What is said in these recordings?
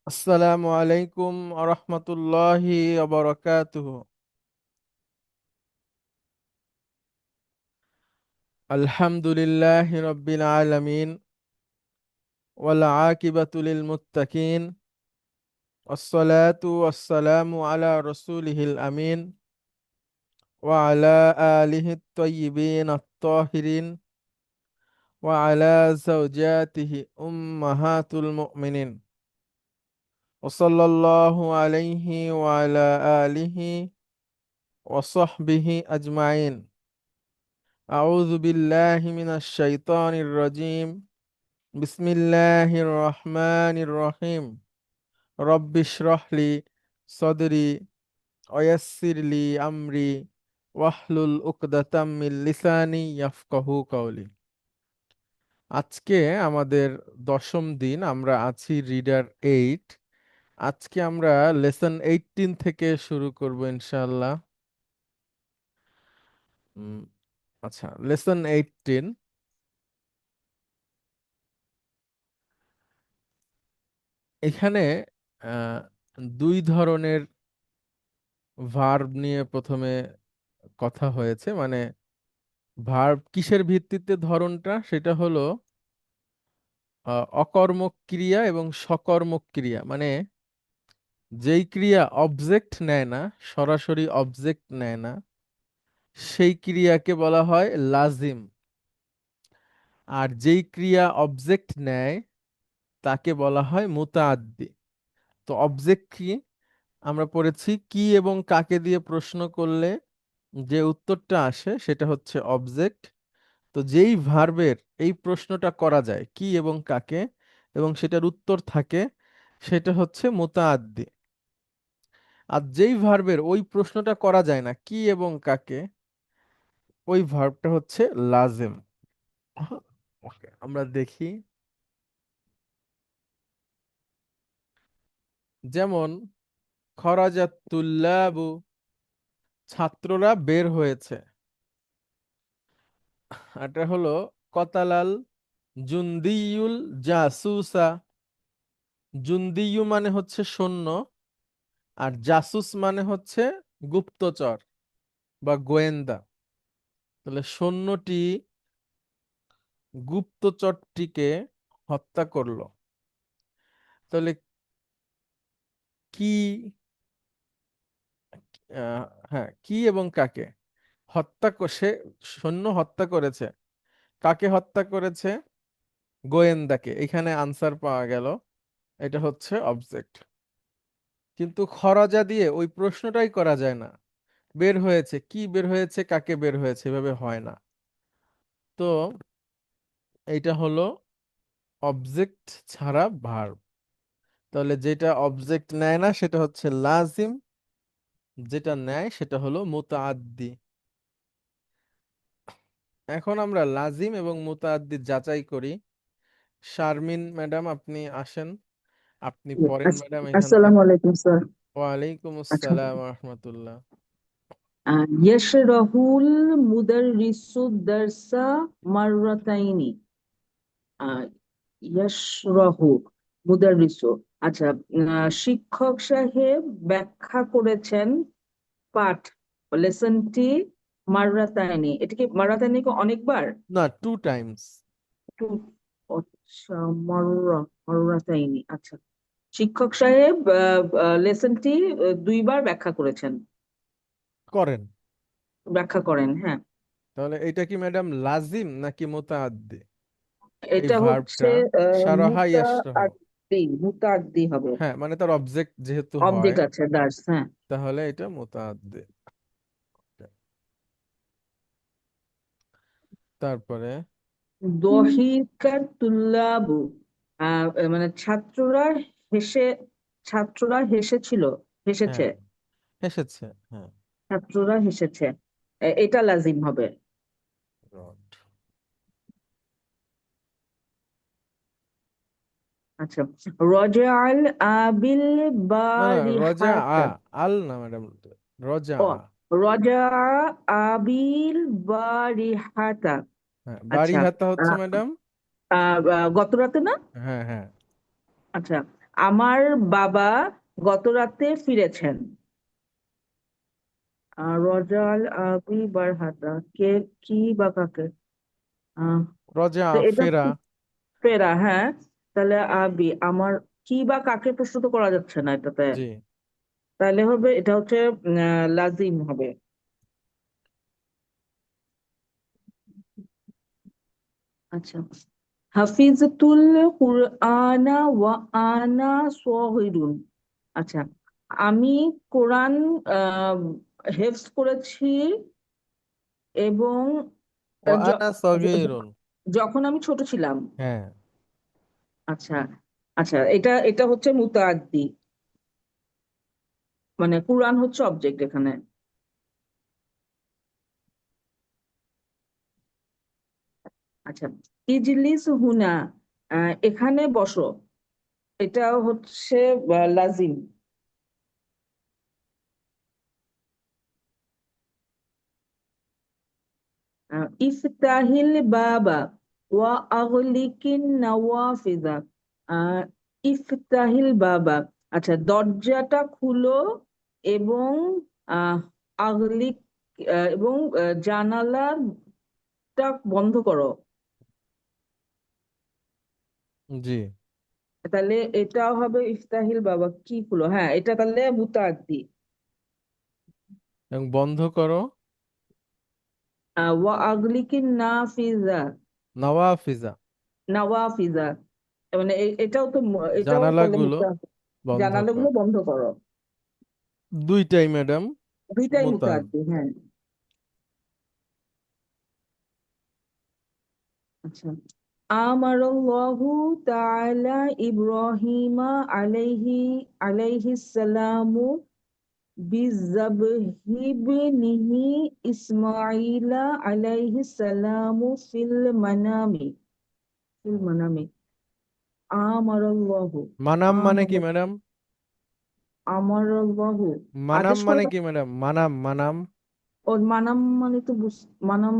আসসালামু আলাইকুম আরহামতুল্লাহি আবরাকাতুহু। আলহামদুলিল্লাহি রাব্বিল আলামিন ওয়াল আকিবাতু লিল মুত্তাকিন ওয়াসসালাতু ওয়াসসালামু আলা রাসূলিহিল আমিন ওয়া আলা আলিহি আত-তাইয়্যিবিন আত-তাহিরিন ওয়া আলা যাওজাতিহি উম্মাহাতুল মুমিনিন ওয়া সাল্লাল্লাহু আলাইহি ওয়া আলা আলিহি ওয়া সাহবিহি আজমাইন। আউযু বিল্লাহি মিনাশ শাইতানির রাজীম। বিসমিল্লাহির রহমানির রহিম। রব্বিশরাহ লি সদরি ওয়াইয়াসসির লি আমরি ওয়াহলুল উকদাতাম মিন লিসানি ইয়াফকাহু কওলি। আজকে আমাদের দশম দিন, আমরা আছি রিডার 8। আজকে আমরা লেসন 18 থেকে শুরু করব ইনশাআল্লাহ। উম, আচ্ছা, লেসন 18 এখানে আহ, দুই ধরনের ভার্ব নিয়ে প্রথমে কথা হয়েছে। মানে ভার্ব কিসের ভিত্তিতে ধরনটা, সেটা হলো অকর্মক ক্রিয়া এবং সকর্মক ক্রিয়া। মানে যেই ক্রিয়া অবজেক্ট নেয় না, সরাসরি অবজেক্ট নেয় না, সেই ক্রিয়াকে বলা হয় লাজিম। আর যেই ক্রিয়া অবজেক্ট নেয় তাকে বলা হয় মুতাআদ্দি। তো অবজেক্ট কি? আমরা পড়েছি কি এবং কাকে দিয়ে প্রশ্ন করলে যে উত্তরটা আসে সেটা হচ্ছে অবজেক্ট। তো যেই ভার্বের এই প্রশ্নটা করা যায় কি এবং কাকে, এবং সেটার উত্তর থাকে, সেটা হচ্ছে মুতাআদ্দি। আর যেই ভার্বের ওই প্রশ্নটা করা যায় না কি এবং কাকে, ওই ভার্বটা হচ্ছে লাজেম। ওকে, আমরা দেখি। যেমন খরাজাত তুল্লাবু, ছাত্ররা বের হয়েছে। এটা হলো কতালাল জুন্দিউল জাসুসা। জুন্দিয়ু মানে হচ্ছে সৈন্য, আর জাসুস মানে হচ্ছে গুপ্তচর বা গোয়েন্দা। তাহলে সৈন্যটি গুপ্তচরটিকে হত্যা করলো। তাহলে কি, হ্যাঁ, কি এবং কাকে সে সৈন্য হত্যা করেছে। কাকে হত্যা করেছে? গোয়েন্দাকে। এখানে আনসার পাওয়া গেল, এটা হচ্ছে অবজেক্ট। কিন্তু খরজা দিয়ে ওই প্রশ্নটাই করা যায় না। বের হয়েছে, কি বের হয়েছে, কাকে বের হয়েছে, এভাবে হয় না। তো এইটা হলো অবজেক্ট ছাড়া ভার্ব। তাহলে যেটা অবজেক্ট নেয় না সেটা হচ্ছে লাজিম, যেটা নেয় সেটা হলো মুতাআদ্দি। এখন আমরা লাজিম এবং মুতাআদ্দি যাচাই করি। শারমিন ম্যাডাম, আপনি আসেন, আপনি পড়েন ম্যাডাম এখান আসসালামু থেকে। আলাইকুম স্যার। ওয়ালাইকুম আচ্ছা, আসসালাম রহমতুল্লাহ। ইয়াশরাহুল মুদাররিসু দারসা মাররাতাইনি। আহ, ইয়াশরাহু মুদাররিসু। আচ্ছা, শিক্ষক সাহেব ব্যাখ্যা করেছেন পাঠ লেসনটি মাররাতাইনি। এটা কি মাররাতাইনি কি অনেকবার? না, টু টাইমস। একটু আচ্ছা, মাররাতাইনি। আচ্ছা, শিক্ষক সাহেব লেসনটি দুইবার ব্যাখ্যা করেছেন, করেন। ব্যাখ্যা করেন, হ্যাঁ। তাহলে এটা কি ম্যাডাম লাজিম নাকি মুতাআদ্দি? এই এটা হচ্ছে ভার্বটা সারাহা ইয়াশরাহু। মুতাআদ্দি হবে। হ্যাঁ, মানে তার অবজেক্ট যেহেতু হয়, অবজেক্ট আছে, দাস, হ্যাঁ। তাহলে এটা মুতাআদ্দি। তারপরে দহিকার তুল্লাবু, মানে ছাত্ররা হেসে, ছাত্ররা হেসেছিল, হেসেছে, হ্যাঁ, এসেছে, হ্যাঁ। ছাত্ররা হেসেছে। এটা লাজিম হবে। রড। আচ্ছা, রজাআল আবিল না না, রজা আ, বারিহাতা। আল না ম্যাডাম, রজা ও, আ। রজা আবিল বারিহাতা। হ্যাঁ, বাড়ি আচ্ছা, হাতা হচ্ছে ম্যাডাম। গত রাতে না? হ্যাঁ হ্যাঁ। আচ্ছা, আমার বাবা গত রাতে ফিরেছেন। রজাল আবি বারহাতা, কে, কি বা কাকে? আহ রজা তো এটা ফেরা। ফেরা, হ্যাঁ। তাহলে আবি আমার, কি বা কাকে প্রশ্ন তো করা যাচ্ছে না এটাতে। জি। তাহলে হবে এটা হচ্ছে লাজিম হবে। আচ্ছা, হাফিজতুল কুরআনা ওয়া আনা সগীরুন। আচ্ছা, আমি কোরআন আহ হেফজ করেছি এবং ও য- আনা য- সগীরুন। যখন আমি ছোট ছিলাম। হ্যাঁ। আচ্ছা, আচ্ছা, এটা এটা হচ্ছে মুতাআদ্দি, মানে কুরআন হচ্ছে অবজেক্ট এখানে। আচ্ছা, ইজলিস হুনা, এখানে বসো, এটা হচ্ছে লাজিম। ইফতাহিল বাবা ওয়া আগলিকিন নওয়াফিজা। আহ, ইফতাহিল বাবা, আচ্ছা, দরজাটা খুলো এবং আহ আগলিক, এবং জানালাটা বন্ধ করো। জি। তাহলে এটাও হবে ইফতাহিল বাবা, কি খুলো, হ্যাঁ, এটা তাহলে মুতাআদ্দি। এবং বন্ধ করো। ওয়া আগলিকিন নাফিজা, নওয়াফিজা। নওয়াফিজা, মানে এটাও তো এটাও তাহলে জানালাগুলো বন্ধ জানালাগুলো কর। বন্ধ করো। দুইটাই ম্যাডাম দুইটাই মুতাদ। মুতাআদ্দি, হ্যাঁ। আচ্ছা, আমারাল্লাহু তাআলা ইব্রাহিমা আলাইহিস সালামু বিযাবহিবনিহি ইসমাঈলা আলাইহিস সালামু ফিল মানামি। আমারাল্লাহু, মানাম মানে কি আমারা ম্যাডাম? আমারাল্লাহু মানাম আদেশ করে মানে কি ম্যাডাম? মানাম মানাম। ও মানাম, মানে তো মানাম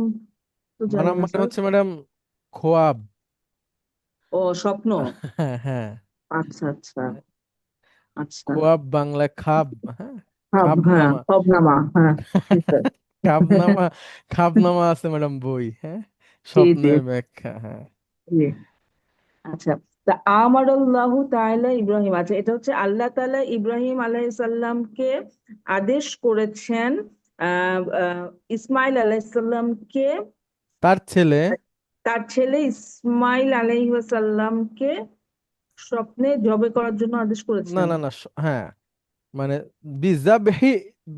তো জানি মানাম না মানে স্যার। হচ্ছে ম্যাডাম খোয়াব। ও স্বপ্ন। হ্যাঁ হ্যাঁ। আচ্ছা, আচ্ছা, আচ্ছা। খোয়াব বাংলা খাব। হ্যাঁ। হ্যাঁ, খাব হ্যাঁ, নামা। খবনামা, হ্যাঁ। জি স্যার। খাব নামা। খাব নামা আছে ম্যাডাম বই, হ্যাঁ। জি, জি, স্বপ্নের ব্যাখ্যা, হ্যাঁ। জি। আচ্ছা, তা আমারুল্লাহু তাআলা ইব্রাহিম, আচ্ছা, এটা হচ্ছে আল্লাহ তাআলা ইব্রাহিম আলাইহিস সালামকে আদেশ করেছেন ইসমাইল আলাইহিস সালামকে, তার ছেলে। তার ছেলে ইসমাইল আলাইহিস সালামকে স্বপ্নে জবে করার জন্য আদেশ না করেছেন। না না, হ্যাঁ, মানে বিজাবহি,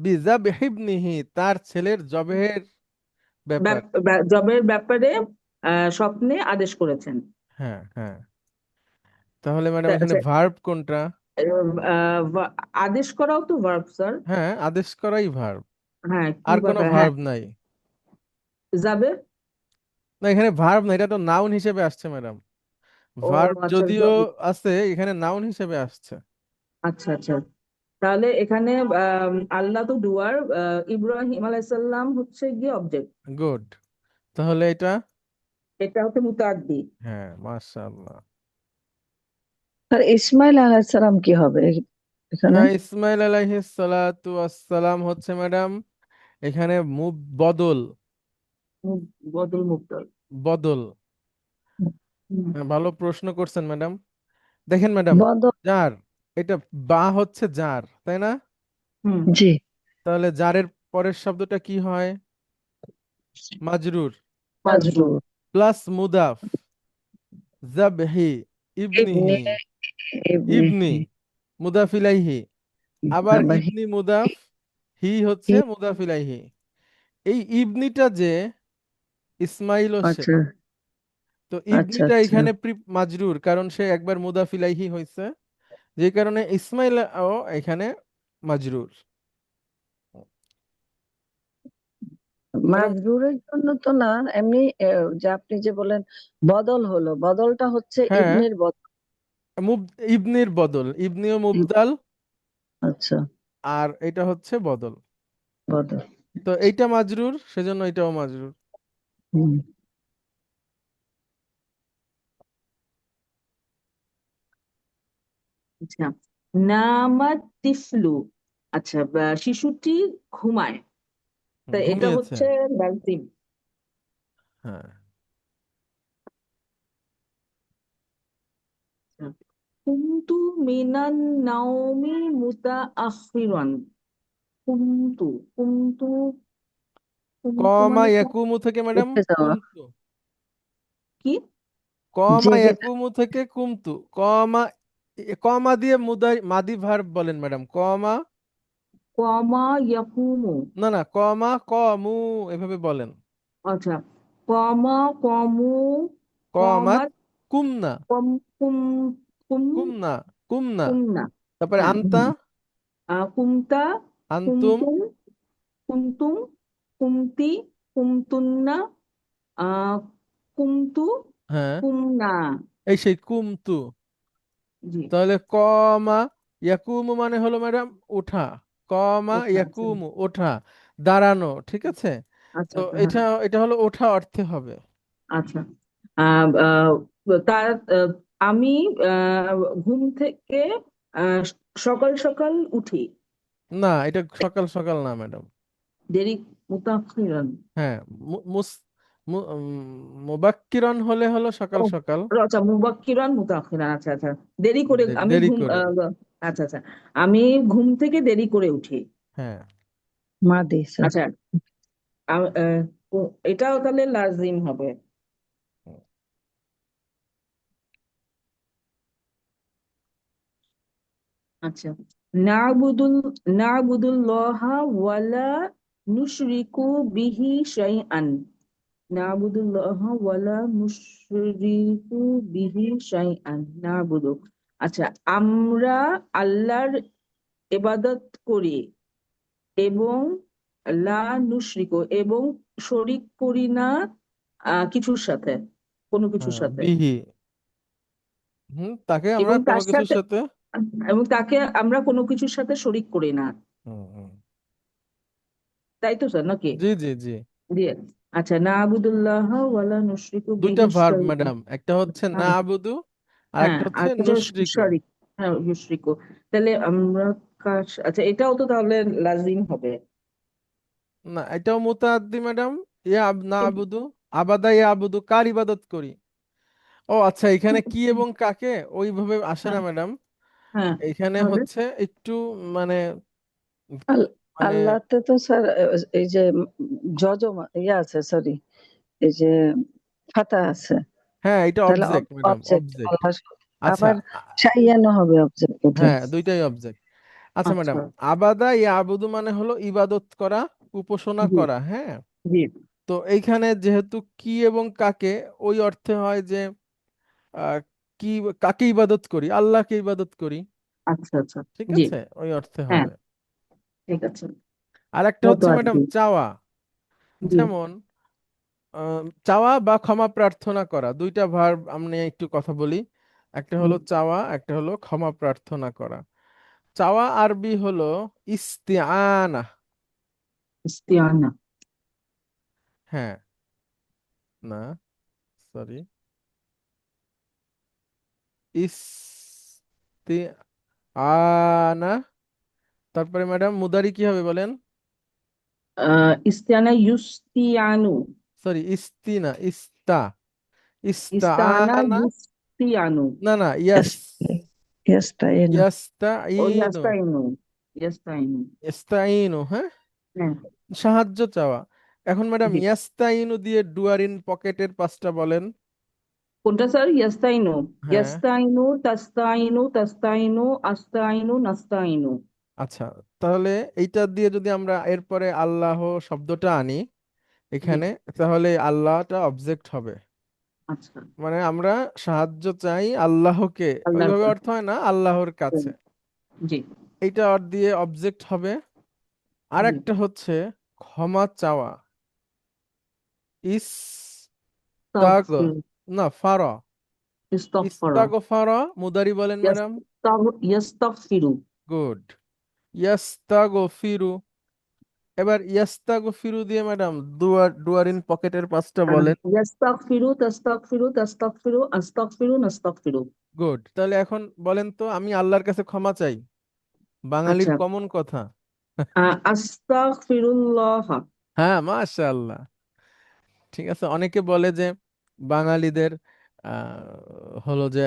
বিজাবহিবনিহি তার ছেলের জবেহের ব্যাপার। জবের ব্যাপারে স্বপ্নে আদেশ করেছেন। হ্যাঁ হ্যাঁ। তাহলে ম্যাডাম এখানে আচ্ছা, ভার্ব কোনটা? আদেশ করাও তো ভার্ব স্যার। হ্যাঁ, আদেশ করাই ভার্ব। হ্যাঁ, কি আর বা কোনো হ্যাঁ, ভার্ব নাই। যাবে। না, এখানে ভার্ব না, এটা তো নাউন হিসেবে আসছে ম্যাডাম। ও ভার্ব আচ্ছা, যদিও আছে, এখানে নাউন হিসেবে আসছে। আচ্ছা, আচ্ছা। তাহলে এখানে আল্লাহ তো ডুয়ার, ইব্রাহিম আলাইসাল্লাম হচ্ছে গিয়ে অবজেক্ট। গুড। তাহলে এটা। এটা হচ্ছে মুতাআদ্দি। হ্যাঁ, মাশাআল্লাহ। আর ইসমাইল আলাইহিস সালাম কি হবে এখানে? ইসমাইল আলাইহিস সালাতু আসসালাম হচ্ছে ম্যাডাম এখানে বদল। বদল মুবদল। বদল। হুম, হ্যাঁ, ভালো প্রশ্ন করছেন ম্যাডাম। দেখেন ম্যাডাম, বদল। যার, এটা বা হচ্ছে যার, তাই না? হুম। জি। তাহলে জারের পরের শব্দটা কি হয়? মাজরুর। মাজরুর। মাজরুর। প্লাস মুদাফ। জাবহি। ইবনে, ইবনিহি। ইবনি। ইবনিহি। মুদাফ ইলাইহি। আবার আবার ইবনি মুদাফ। হি হচ্ছে মুদাফ ইলাইহি। এই ইবনিটা যে ইসমাইল ও সে, আচ্ছা, তো আচ্ছা, ইবনিটা আচ্ছা। এখানে মাজরুর, কারণ সে একবার মুদাফ ইলাইহি হয়েছে, যে কারণে ইসমাইল ও এখানে মাজরুর। ম্যাডাম, মাজরুরের জন্য তো না, এমনি যে আপনি যে বলেন বদল হলো, বদলটা হচ্ছে হ্যাঁ, ইবনের বদল। ইবনির বদল, ইবনিও মুবদাল। আচ্ছা, আর এটা হচ্ছে বদল। বদল। তো এইটা মাজরুর, সেজন্য এটাও মাজরুর। হুম। আচ্ছা, নামাত তিফলু, আচ্ছা, শিশুটি ঘুমায়, তা এটা ঘুমিয়েছে। হচ্ছে লাজিম। হ্যাঁ। আচ্ছা, কুমতু মিনান নাওমি মুতাআখিরান। কুমতু, কুমতু, কুমতু কমা মানে ইয়াকুমু থেকে ম্যাডাম উঠে যাওয়া, কুমতু। কি? কমা জেগে ইয়াকুমু থেকে কুমতু। কমা কমা দিয়ে মাদি ভার্ব বলেন ম্যাডাম। কমা, কমা ইয়াকুমু, না না, কমা কমু এভাবে বলেন। আচ্ছা, কমা, কমু, কমাত কমাত, কুমনা, কম, কুম, কুম, কুমনা, কুমনা। কুমনা। তারপরে হ্যাঁ, আন্তা, কুমতা, আন্তুম। কুমতুম, কুমতুম, কুমতি, কুমতুন্না, আহ কুমতু, হ্যাঁ, কুমনা। এই সেই কুমতু। জি। তাহলে কমা ইয়াকুমু মানে হলো ম্যাডাম ওঠা। কমা আচ্ছা, আচ্ছা, ইয়াকুমু ওঠা, দাঁড়ানো, ঠিক আছে। আচ্ছা, তো আচ্ছা, এটা হ্যাঁ, এটা হলো ওঠা অর্থে হবে। আচ্ছা। আহ আহ, তার আমি ঘুম থেকে আহ, সকাল সকাল উঠি। না, এটা সকাল সকাল না ম্যাডাম। দেরি, মুতাখিরান। হ্যাঁ, মু- মুস মুবাক্কিরন হলে হলো সকাল ও, সকাল। আচ্ছা, মুবাক্কিরান মুতাখিরান, আচ্ছা, আচ্ছা, দেরি করে আমি দেরি ঘুম, করে। আচ্ছা, আচ্ছা, আমি ঘুম থেকে দেরি করে উঠি। হ্যাঁ। মাদি স্যার। আচ্ছা, এটাও তাহলে লাজিম হবে। আচ্ছা, নাবুদুল নাবুদুল্লাহা ওয়ালা নুশরিকু বিহি শাইআন। নাবুদুল্লাহা ওয়ালা নুশরিকু বিহি শাইআন। নাবুদু, আচ্ছা, আমরা আল্লাহর ইবাদত করি এবং লা নুশরিকু, এবং শরিক করি না কিছুর সাথে, কোনো কিছুর হ্যাঁ, সাথে, বিহি। তাকে আমরা এবং কোনো তার কিছুর সাথে, সাথে। এবং তাকে আমরা কোনো কিছুর সাথে শরিক করি না। হুম, হুম। তাই তো স্যার, নাকি? জি জি জি। দিয়ে, আচ্ছা, না আবুদুল্লাহ ওয়ালা নুশরিকু দুইটা বিহি ভার্ব শাইআন। ম্যাডাম, একটা হচ্ছে না হ্যাঁ, আবুদু, আর হ্যাঁ, একটা আর হচ্ছে হচ্ছে নুশরিকু। শরিক। হ্যাঁ, ইউশরিকু। তাহলে আমরা আচ্ছা, এটাও তো তাহলে লাজিম হবে। না, এটাও মুতাআদ্দি ম্যাডাম। না আবুদু, আবাদা ইয়া আবুদু, কার ইবাদত করি। ও আচ্ছা, এখানে কি এবং কাকে ওইভাবে আসে না হ্যাঁ, ম্যাডাম। হ্যাঁ, এখানে তাহলে হচ্ছে একটু মানে, আল- মানে আল্লাহতে তো স্যার এই যে জজম ইয়ে আছে, সরি, এই যে ফাতা আছে, হ্যাঁ, এটা তাহলে অবজেক্ট ম্যাডাম, অবজেক্ট অবজেক্ট। আল্লাহ। আচ্ছা। আবার সাইয়ানো হবে অবজেক্ট বোধহয়। হ্যাঁ, দুইটাই অবজেক্ট। আচ্ছা আচ্ছা, ম্যাডাম, আবাদা ইয়া আবুদু মানে হলো ইবাদত করা, উপাসনা জি, করা। হ্যাঁ। জি, তো এইখানে যেহেতু কি এবং কাকে, ওই অর্থে হয় যে আহ, কি, কাকে ইবাদত করি, আল্লাহকে ইবাদত করি। আচ্ছা, আচ্ছা, ঠিক জি, আছে, ওই অর্থে হ্যাঁ, হবে। ঠিক আছে, আর একটা হচ্ছে ম্যাডাম মুতাআদ্দি। চাওয়া। জি, যেমন চাওয়া বা ক্ষমা প্রার্থনা করা, দুইটা ভার্ব আমি একটু কথা বলি। একটা জি, হলো চাওয়া, একটা হলো ক্ষমা প্রার্থনা করা। চাওয়া আরবি হলো ইস্তিআনা। ইস্তিয়ানা। হ্যাঁ, না, সরি, ইস্তিআনা। তারপরে ম্যাডাম মুদারি কি হবে বলেন। ইস্তিয়ানা, ইউস্তিয়ানু। সরি, ইস্তিনা, ইস্তা, ইস্তানা ইস্তাআনা। ইউস্তিয়ানু। না না, ইয়াস, ইয়াস্তাইনু। ও, ইয়াস্তাইনু। ইয়াস্তাইনু, ইয়াস্তাইনু। ইস্তাইনু, হ্যাঁ, হ্যাঁ, সাহায্য চাওয়া। এখন ম্যাডাম জি। ইয়াস্তাইনু দিয়ে ডুয়ারিন পকেটের পাঁচটা বলেন। কোনটা স্যার? ইয়াস্তাইনু, হ্যাঁ। ইয়াস্তাইনু, তাস্তাইনু, তাস্তাইনু, আস্তাইনু, নাস্তাইনু। আচ্ছা, তাহলে এইটা দিয়ে যদি আমরা এরপরে আল্লাহ শব্দটা আনি জি, এখানে, তাহলে আল্লাহটা অবজেক্ট হবে। আচ্ছা, মানে আমরা সাহায্য চাই আল্লাহকে, আল্লাহর ওইভাবে অর্থ কাছে। হয় না আল্লাহর কাছে। জি, এইটা দিয়ে অবজেক্ট হবে। আর জি, একটা হচ্ছে ক্ষমা চাওয়া। ইস্তাগ, তাগফির, না ফারা, ইস্তাগফারা, ইস্তাগফারা মুদারি বলেন ম্যাডাম। ইয়াস্তাগফিরু। গুড। ইয়াস্তাগফিরু। এবার ইয়াস্তাগফিরু দিয়ে ম্যাডাম ডুয়ারিন পকেটের পাঁচটা বলেন। ইয়াস্তাগফিরু, তাস্তাগফিরু, তাস্তাগফিরু, আস্তাগফিরু, নাস্তাগফিরু। গুড, তাহলে এখন বলেন তো আমি আল্লাহর কাছে ক্ষমা চাই, বাঙালির আচ্ছা, কমন কথা। আস্তাগফিরুল্লাহ। হ্যাঁ, মাশাআল্লাহ। ঠিক আছে, অনেকে বলে যে বাঙালিদের হলো যে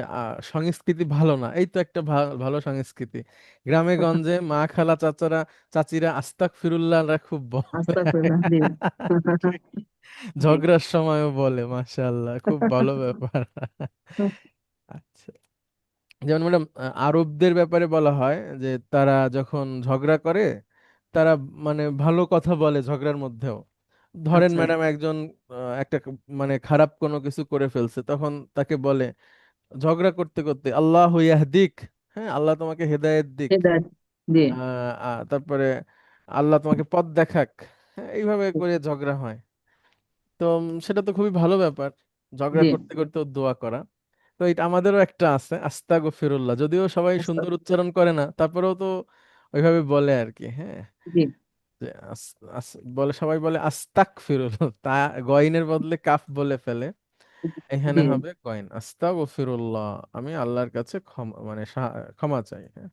সংস্কৃতি ভালো না, এই তো একটা ভালো সংস্কৃতি। গ্রামে গঞ্জে মা খালা চাচারা চাচিরা আস্তাক ফিরুল্লাহরা খুব বলে। আস্তাগফিরুল্লাহ, জি। জি। ঝগড়ার সময়ও বলে, মাশাআল্লাহ, খুব ভালো ব্যাপার। আচ্ছা, যেমন ম্যাডাম আরবদের ব্যাপারে বলা হয় যে তারা যখন ঝগড়া করে তারা মানে ভালো কথা বলে ঝগড়ার মধ্যেও। ধরেন আচ্ছা, ম্যাডাম একজন একটা মানে খারাপ কোনো কিছু করে ফেলছে, তখন তাকে বলে ঝগড়া করতে করতে আল্লাহ ইয়াহদিক, হ্যাঁ আল্লাহ তোমাকে হেদায়েত দিক। হেদায়েত, জি। তারপরে আল্লাহ তোমাকে পথ দেখাক। হ্যাঁ, এইভাবে করে ঝগড়া হয়। তো সেটা তো খুবই ভালো ব্যাপার, ঝগড়া জি। করতে করতেও দোয়া করা। তো এটা আমাদেরও একটা আছে আস্তাগফিরুল্লাহ, যদিও সবাই সুন্দর উচ্চারণ করে না, তারপরেও তো ওইভাবে বলে আর কি। হ্যাঁ, জি। যে বলে, সবাই বলে আস্তাগফিরুল্লাহ, তা গয়নের বদলে কাফ বলে ফেলে, এখানে জি। হবে কয়েন আস্তাগফিরুল্লাহ, আমি আল্লাহর কাছে ক্ষমা মানে ক্ষমা চাই। হ্যাঁ,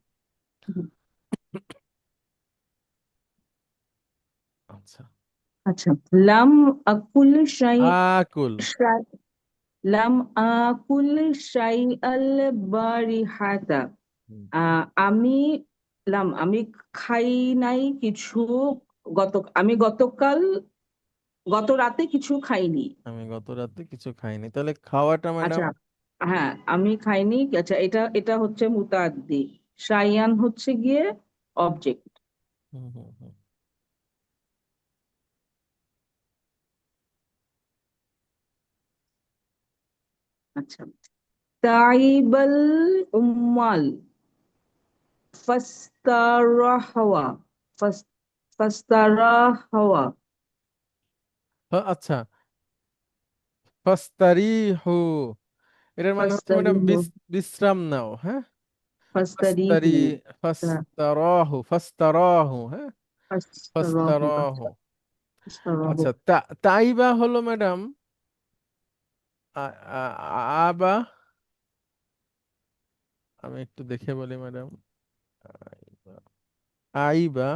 আচ্ছা। আচ্ছা, লাম আকুল শাই, আকুল। লাম আকুল শাই আল বারিহাতা। হুম, আমি আমি খাই নাই কিছু, আমি গতকাল, গত রাতে কিছু খাইনি। আমি গত রাতে কিছু খাইনি, তাহলে খাওয়াটা ম্যাডাম। আচ্ছা, হ্যাঁ, আমি খাইনি। আচ্ছা, এটা এটা হচ্ছে মুতাআদ্দি। শাইয়ান হচ্ছে গিয়ে অবজেক্ট। হুম হুম হুম। আচ্ছা, তাইবাল উম্মাল ফাস্তারাহওয়া, ফাস- ফাস্তারাহওয়া, আচ্ছা, ফাস্তারিহু, এটার মানে হচ্ছে ম্যাডাম ফাস্তারিহু, বিশ্রাম নাও। হ্যাঁ, ফাস্তারি ফাস্তারিহু, ফাস্তারাহু, হ্যাঁ, ফাস্তারাহু, ফাস্তারাহু। আচ্ছা, ফাস্তারাহু। আচ্ছা, তাইবা হলো ম্যাডাম আবা, আমি একটু দেখে বলি ম্যাডাম। আইবা, আইবা,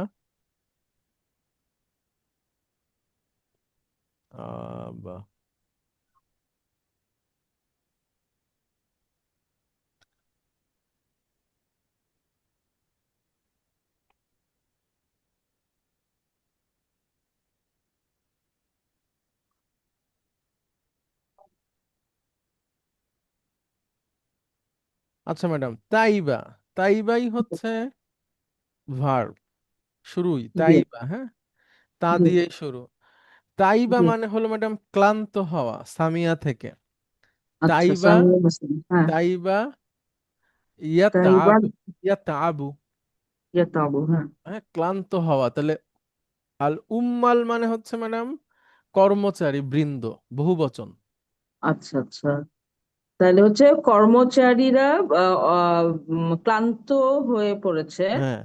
আবা। আচ্ছা ম্যাডাম, তাইবা, তাইবাই হচ্ছে ভার্ব, শুরুই জি। তাইবা। হ্যাঁ, তা জি। দিয়ে শুরু। তাইবা জি। মানে হলো ম্যাডাম ক্লান্ত হওয়া, সামিয়া থেকে। আচ্ছা, তাইবা, সামিয়া হোসেন, হ্যাঁ। তাইবা তাইবার, ইয়াতাআবু, ইয়াতাআবু, ইয়াতাবু, হ্যাঁ। হ্যাঁ ক্লান্ত হওয়া। তাহলে আল উম্মাল মানে হচ্ছে ম্যাডাম কর্মচারী বৃন্দ, বহু বচন। আচ্ছা, আচ্ছা, তাহলে হচ্ছে কর্মচারীরা ক্লান্ত হয়ে পড়েছে। হ্যাঁ,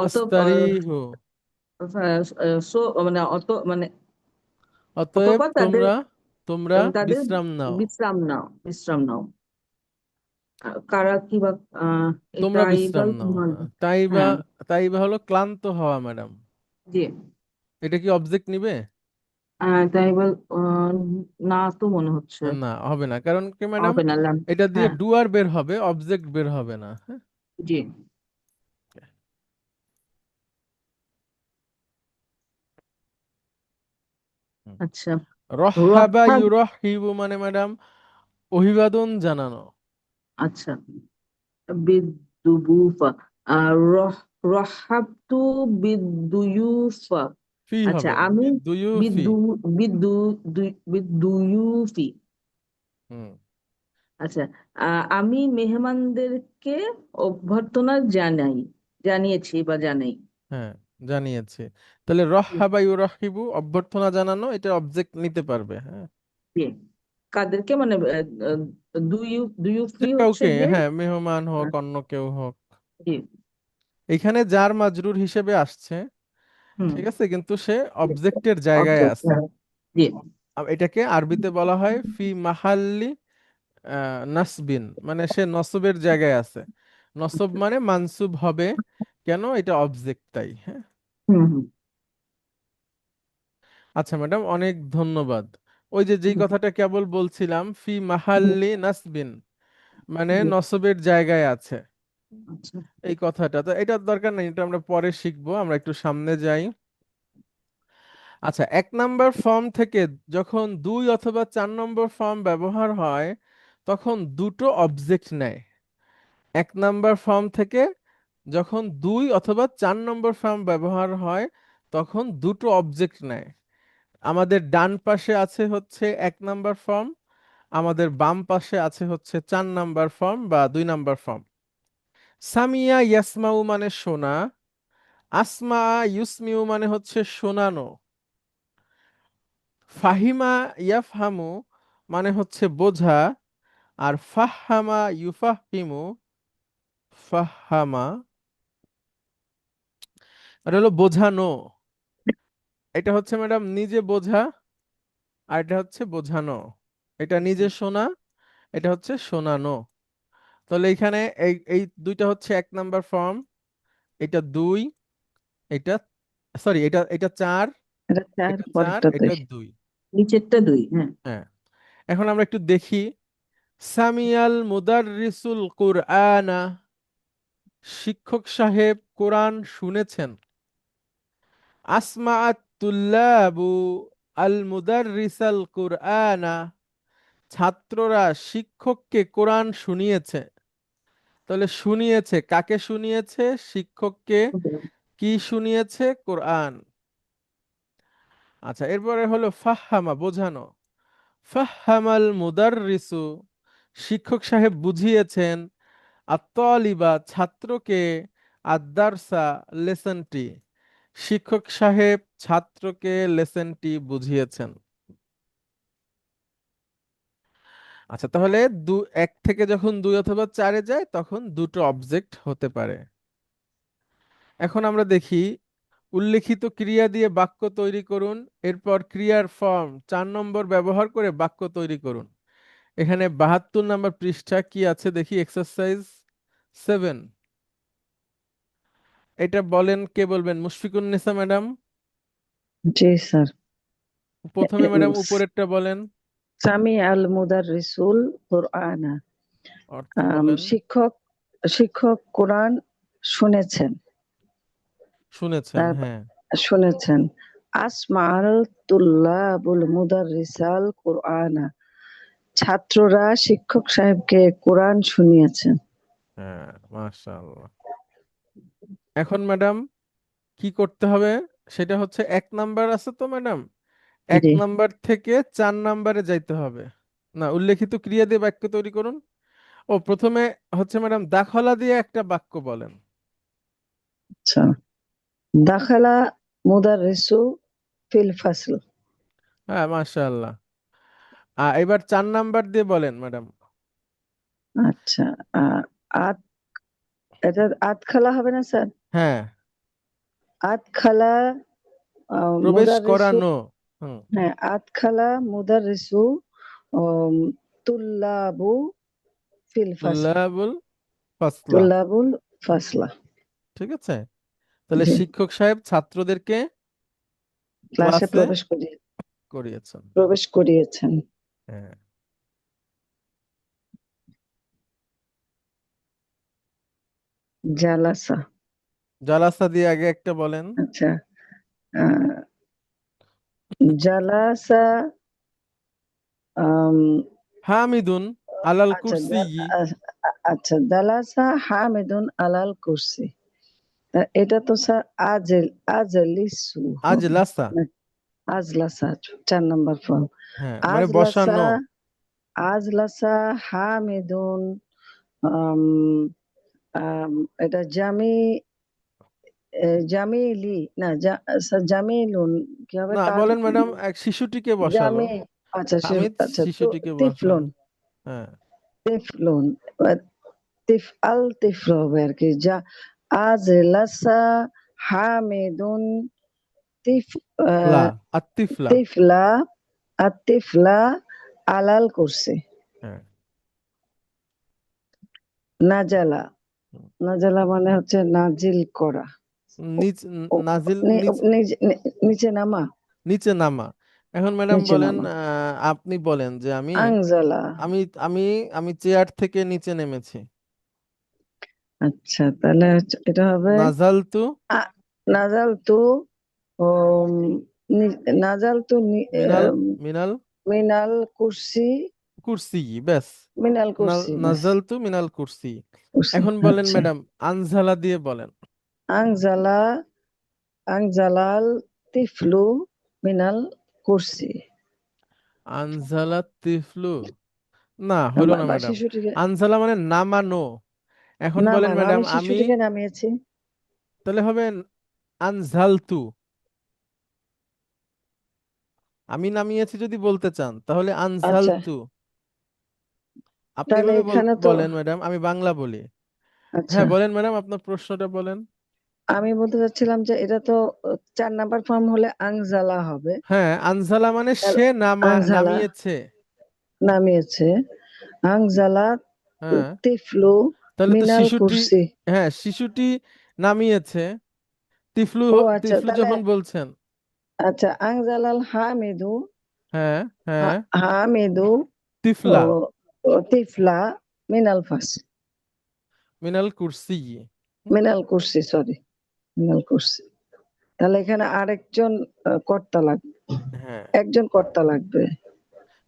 অত ফাস্তারিহু, মানে অত মানে অতএব অতঃপর তাদের, তোমরা তোমরা তাদের বিশ্রাম নাও, বিশ্রাম নাও, বিশ্রাম নাও। কারা কি বা, এটা তোমরা বিশ্রাম আইবাল নাও। হুমাল। হ্যাঁ, তাইবা, হ্যাঁ। তাইবা হলো ক্লান্ত হওয়া ম্যাডাম। জি। এটা কি অবজেক্ট নিবে? তাইবাল, না তো মনে হচ্ছে। না, হবে না, কারণ কি ম্যাডাম হবে না, লাম। এটা দিয়ে হ্যাঁ। ডুয়ার বের হবে, অবজেক্ট বের হবে না। হ্যাঁ, জি। হুম। আচ্ছা, রহাবা রহাব, ইউরহিবু মানে ম্যাডাম অভিবাদন জানানো। আচ্ছা, বিদ্যুবুফা, রহ, রহাবতু বিদ্যুয়ুফা। ফি আচ্ছা, হবে, আমি বিদ্যুয়ুফি। বিদ্যু বিদ্যু বিদ্যুয়ুফি। হুম, আচ্ছা, আমি মেহমানদেরকে অভ্যর্থনা জানাই, জানিয়েছি বা জানাই। হ্যাঁ, জানিয়েছে। তাহলে রহাবা ইউরহিবু অভ্যর্থনা জানানো, এটা অবজেক্ট নিতে পারবে। হ্যাঁ, জি। কাদেরকে মানে, যে দুইউফি হচ্ছে কাউকে, গিয়ে, হ্যাঁ মেহমান হোক আহ, অন্য কেউ হোক। জি। এখানে জার মাজরুর হিসেবে আসছে হুম। ঠিক আছে, কিন্তু সে অবজেক্টের জায়গায় অবজেক্ট, আছে। জি। এটাকে আরবিতে বলা হয় ফি মাহাল্লি নাসবিন, মানে সে নসবের জায়গায় আছে। নসব মানে মানসুব হবে, কেন? এটা অবজেক্ট, তাই। হ্যাঁ, হুম হুম আচ্ছা ম্যাডাম, অনেক ধন্যবাদ। ওই যে যেই হুম, কথাটা কেবল বলছিলাম, ফি হুম, মাহাল্লি নাসবিন, মানে জি। নসবের জায়গায় আছে, আচ্ছা। এই কথাটা তো এটার দরকার নেই, এটা আমরা পরে শিখবো, আমরা একটু সামনে যাই। আচ্ছা, 1 নম্বর ফর্ম থেকে যখন 2 অথবা 4 নম্বর ফর্ম ব্যবহার হয়, তখন দুটো অবজেক্ট নেয়। 1 নম্বর ফর্ম থেকে যখন 2 অথবা 4 নম্বর ফর্ম ব্যবহার হয়, তখন দুটো অবজেক্ট নেয়। আমাদের ডান পাশে আছে হচ্ছে 1 নম্বর ফর্ম, আমাদের বাম পাশে আছে হচ্ছে 4 নম্বর ফর্ম বা 2 নম্বর ফর্ম। সামিয়া ইয়াসমাউ মানে শোনা, আসমা ইউসমিউ মানে হচ্ছে শোনানো, ফাহিমা ইয়াফহামু মানে হচ্ছে বোঝা, আর ফাহামা ইউফাহিমু, ফাহামা আর হলো বোঝানো। এটা হচ্ছে ম্যাডাম নিজে বোঝা, আর এটা হচ্ছে বোঝানো। এটা নিজে শোনা, এটা হচ্ছে শোনানো। তাহলে এখানে এই এই দুইটা হচ্ছে 1 নম্বর ফর্ম, এটা 2, এটা সরি এটা এটা 4, এটা 4, এটা 4, পরেরটা এটা 2। 2। নিচেরটা 2, হ্যাঁ। হ্যাঁ, এখন আমরা একটু দেখি। সামিয়াল মুদাররিসুল কুরআনা, শিক্ষক সাহেব কোরআন শুনেছেন। আসমাআত তুল্লাবু আল মুদাররিসাল কুরআনা, ছাত্ররা শিক্ষককে কোরআন শুনিয়েছে। তাহলে শুনিয়েছে, কাকে শুনিয়েছে? শিক্ষককে। কি শুনিয়েছে? কোরআন। আচ্ছা, এরপরে হলো ফাহামা, বোঝানো। ফাহামাল মুদাররিসু, শিক্ষক সাহেব বুঝিয়েছেন। আত-তালিবা, ছাত্রকে। আদ-দারসা, লেসনটি, শিক্ষক সাহেব ছাত্রকে লেসনটি বুঝিয়েছেন। আচ্ছা, তাহলে 1 থেকে যখন 2 অথবা 4-এ যায়, তখন দুটো অবজেক্ট হতে পারে। এখন আমরা দেখি, উল্লেখিত ক্রিয়া দিয়ে বাক্য তৈরি করুন। এরপর ক্রিয়ার ফর্ম 4 নম্বর ব্যবহার করে বাক্য তৈরি করুন। এখানে 72 নম্বর পৃষ্ঠা কি আছে দেখি, এক্সারসাইজ 7। এটা বলেন, কে বলবেন? মুশফিকুন্নেসা ম্যাডাম। জি স্যার। প্রথমে ম্যাডাম উপরেরটা বলেন, সামি আল মুদাররিসুল কুরআনা, অর্থ বলেন। শিক্ষক শিক্ষক কোরআন শুনেছেন। শুনেছেন, তার হ্যাঁ। শুনেছেন। আসমাল তুল্লাবুল মুদাররিসাল কুরআনা, ছাত্ররা শিক্ষক সাহেবকে কোরআন শুনিয়েছেন। হ্যাঁ, মাশাআল্লাহ। এখন ম্যাডাম কি করতে হবে? সেটা হচ্ছে 1 নাম্বার আছে তো ম্যাডাম, এক জি। নাম্বার থেকে 4 নাম্বারে যাইতে হবে। না, উল্লেখিত ক্রিয়া দিয়ে বাক্য তৈরি করুন। ও প্রথমে হচ্ছে ম্যাডাম দাখলা দিয়ে একটা বাক্য বলেন। আচ্ছা, দাখালা মুদাররিসু ফিল ফাসল। হ্যাঁ, মাশাআল্লাহ। এবার 4 নাম্বার দিয়ে বলেন ম্যাডাম। আচ্ছা, আহ, আত এটা আতখালা হবে না স্যার? হ্যাঁ, আতখালা প্রবেশ মুদাররিসু। করানো। হুম, হ্যাঁ, আতখালা মুদাররিসু উম, তুল্লাবু ফিল ফাসল। তুল্লাবুল ফাসলা। তুল্লাবুল ফাসলা। ঠিক আছে, তাহলে জি। শিক্ষক সাহেব ছাত্রদেরকে ক্লাসে ক্লাসে করিয়েছেন। প্রবেশ করিয়েছেন। হ্যাঁ, জালাসা। জালাসা দিয়ে আগে একটা বলেন। আচ্ছা, আহ, জালাসা। আম, হামিদুন আলাল আচ্ছা কুরসি। আচ্ছা, জালাসা হামিদুন আলাল কুরসি। এটা তো স্যার আজলিসু হবে আজলাসা। না? আজলাসা 4 নম্বর ফর্ম। হ্যাঁ, মানে আজলাসা বসানো। আজলাসা হামিদুন। আম, আম, এটা জামিলি না, স্যার জামিলুন কি হবে? না, বলেন ম্যাডাম, এক শিশুটিকে বসালো। জামি। আচ্ছা হামিদ আচ্ছা, তো শিশুটিকে বসালো। তিফলুন। হ্যাঁ, তিফলুন তিফল হবে আর কি। আজলাসা হামিদুন আতিফ লা আহ, আত্তিফলা। তিফলা আতিফলা আলাল করছে। হ্যাঁ। নাজালা, হুম। নাজালা মানে হচ্ছে নাজিল করা। নিচ ও, নাজিল নিচ নিচে নামা, নিচে নামা। এখন ম্যাডাম নিচে বলেন, নামা। আপনি বলেন যে আমি আংজালা। আমি আমি আমি চেয়ার থেকে নিচে নেমেছি। আচ্ছা, তাহলে এটা হবে নাজালতু আ- নাজাল তু ও নাজাল তু মিনাল মিনাল মিনাল কুরসি, কুরসি। ব্যাস। মিনাল কুরসি বাস। নাজালতু মিনাল কুরসি। কুরসি, এখন বলেন আচ্ছা। ম্যাডাম, আনজালা দিয়ে বলেন। আংজালা আংজালাল তিফলু মিনাল কুরসি। আনজালা তিফলু, না হলো না বা ম্যাডাম। শিশুটিকে আনজালা মানে নামানো। এখন বলেন নামানো, ম্যাডাম আমি আমি, শিশুটিকে নামিয়েছি। তাহলে হবে আনজালতু। আমি নামিয়েছি যদি বলতে চান তাহলে আচ্ছা, আনজালতু। আপনি তাহলে এভাবে এখানে তো বলেন ম্যাডাম, আমি বাংলা বলি। আচ্ছা, হ্যাঁ বলেন ম্যাডাম, আপনার প্রশ্নটা বলেন। আমি বলতে চাচ্ছিলাম যে এটা তো 4 নাম্বার ফর্ম হলে আংজালা হবে। হ্যাঁ, আনজালা মানে তাহলে সে আংজালা নামিয়েছে। নামিয়েছে। আংজালা হ্যাঁ, তিফলু তাহলে তো মিনাল শিশুটি, কুরসি। হ্যাঁ শিশুটি নামিয়েছে। তিফলু, ও আচ্ছা, তিফলু তাহলে যখন বলছেন। আচ্ছা, আংজালাল হামিদু হ্যাঁ হ্যাঁ। হামিদু ও তিফলা ও তিফলা মিনাল ফাস, মিনাল কুরসি। মিনাল কুরসি, সরি, মিনাল কুরসি। তাহলে এখানে আরেকজন কর্তা লাগবে, হ্যাঁ, একজন কর্তা লাগবে।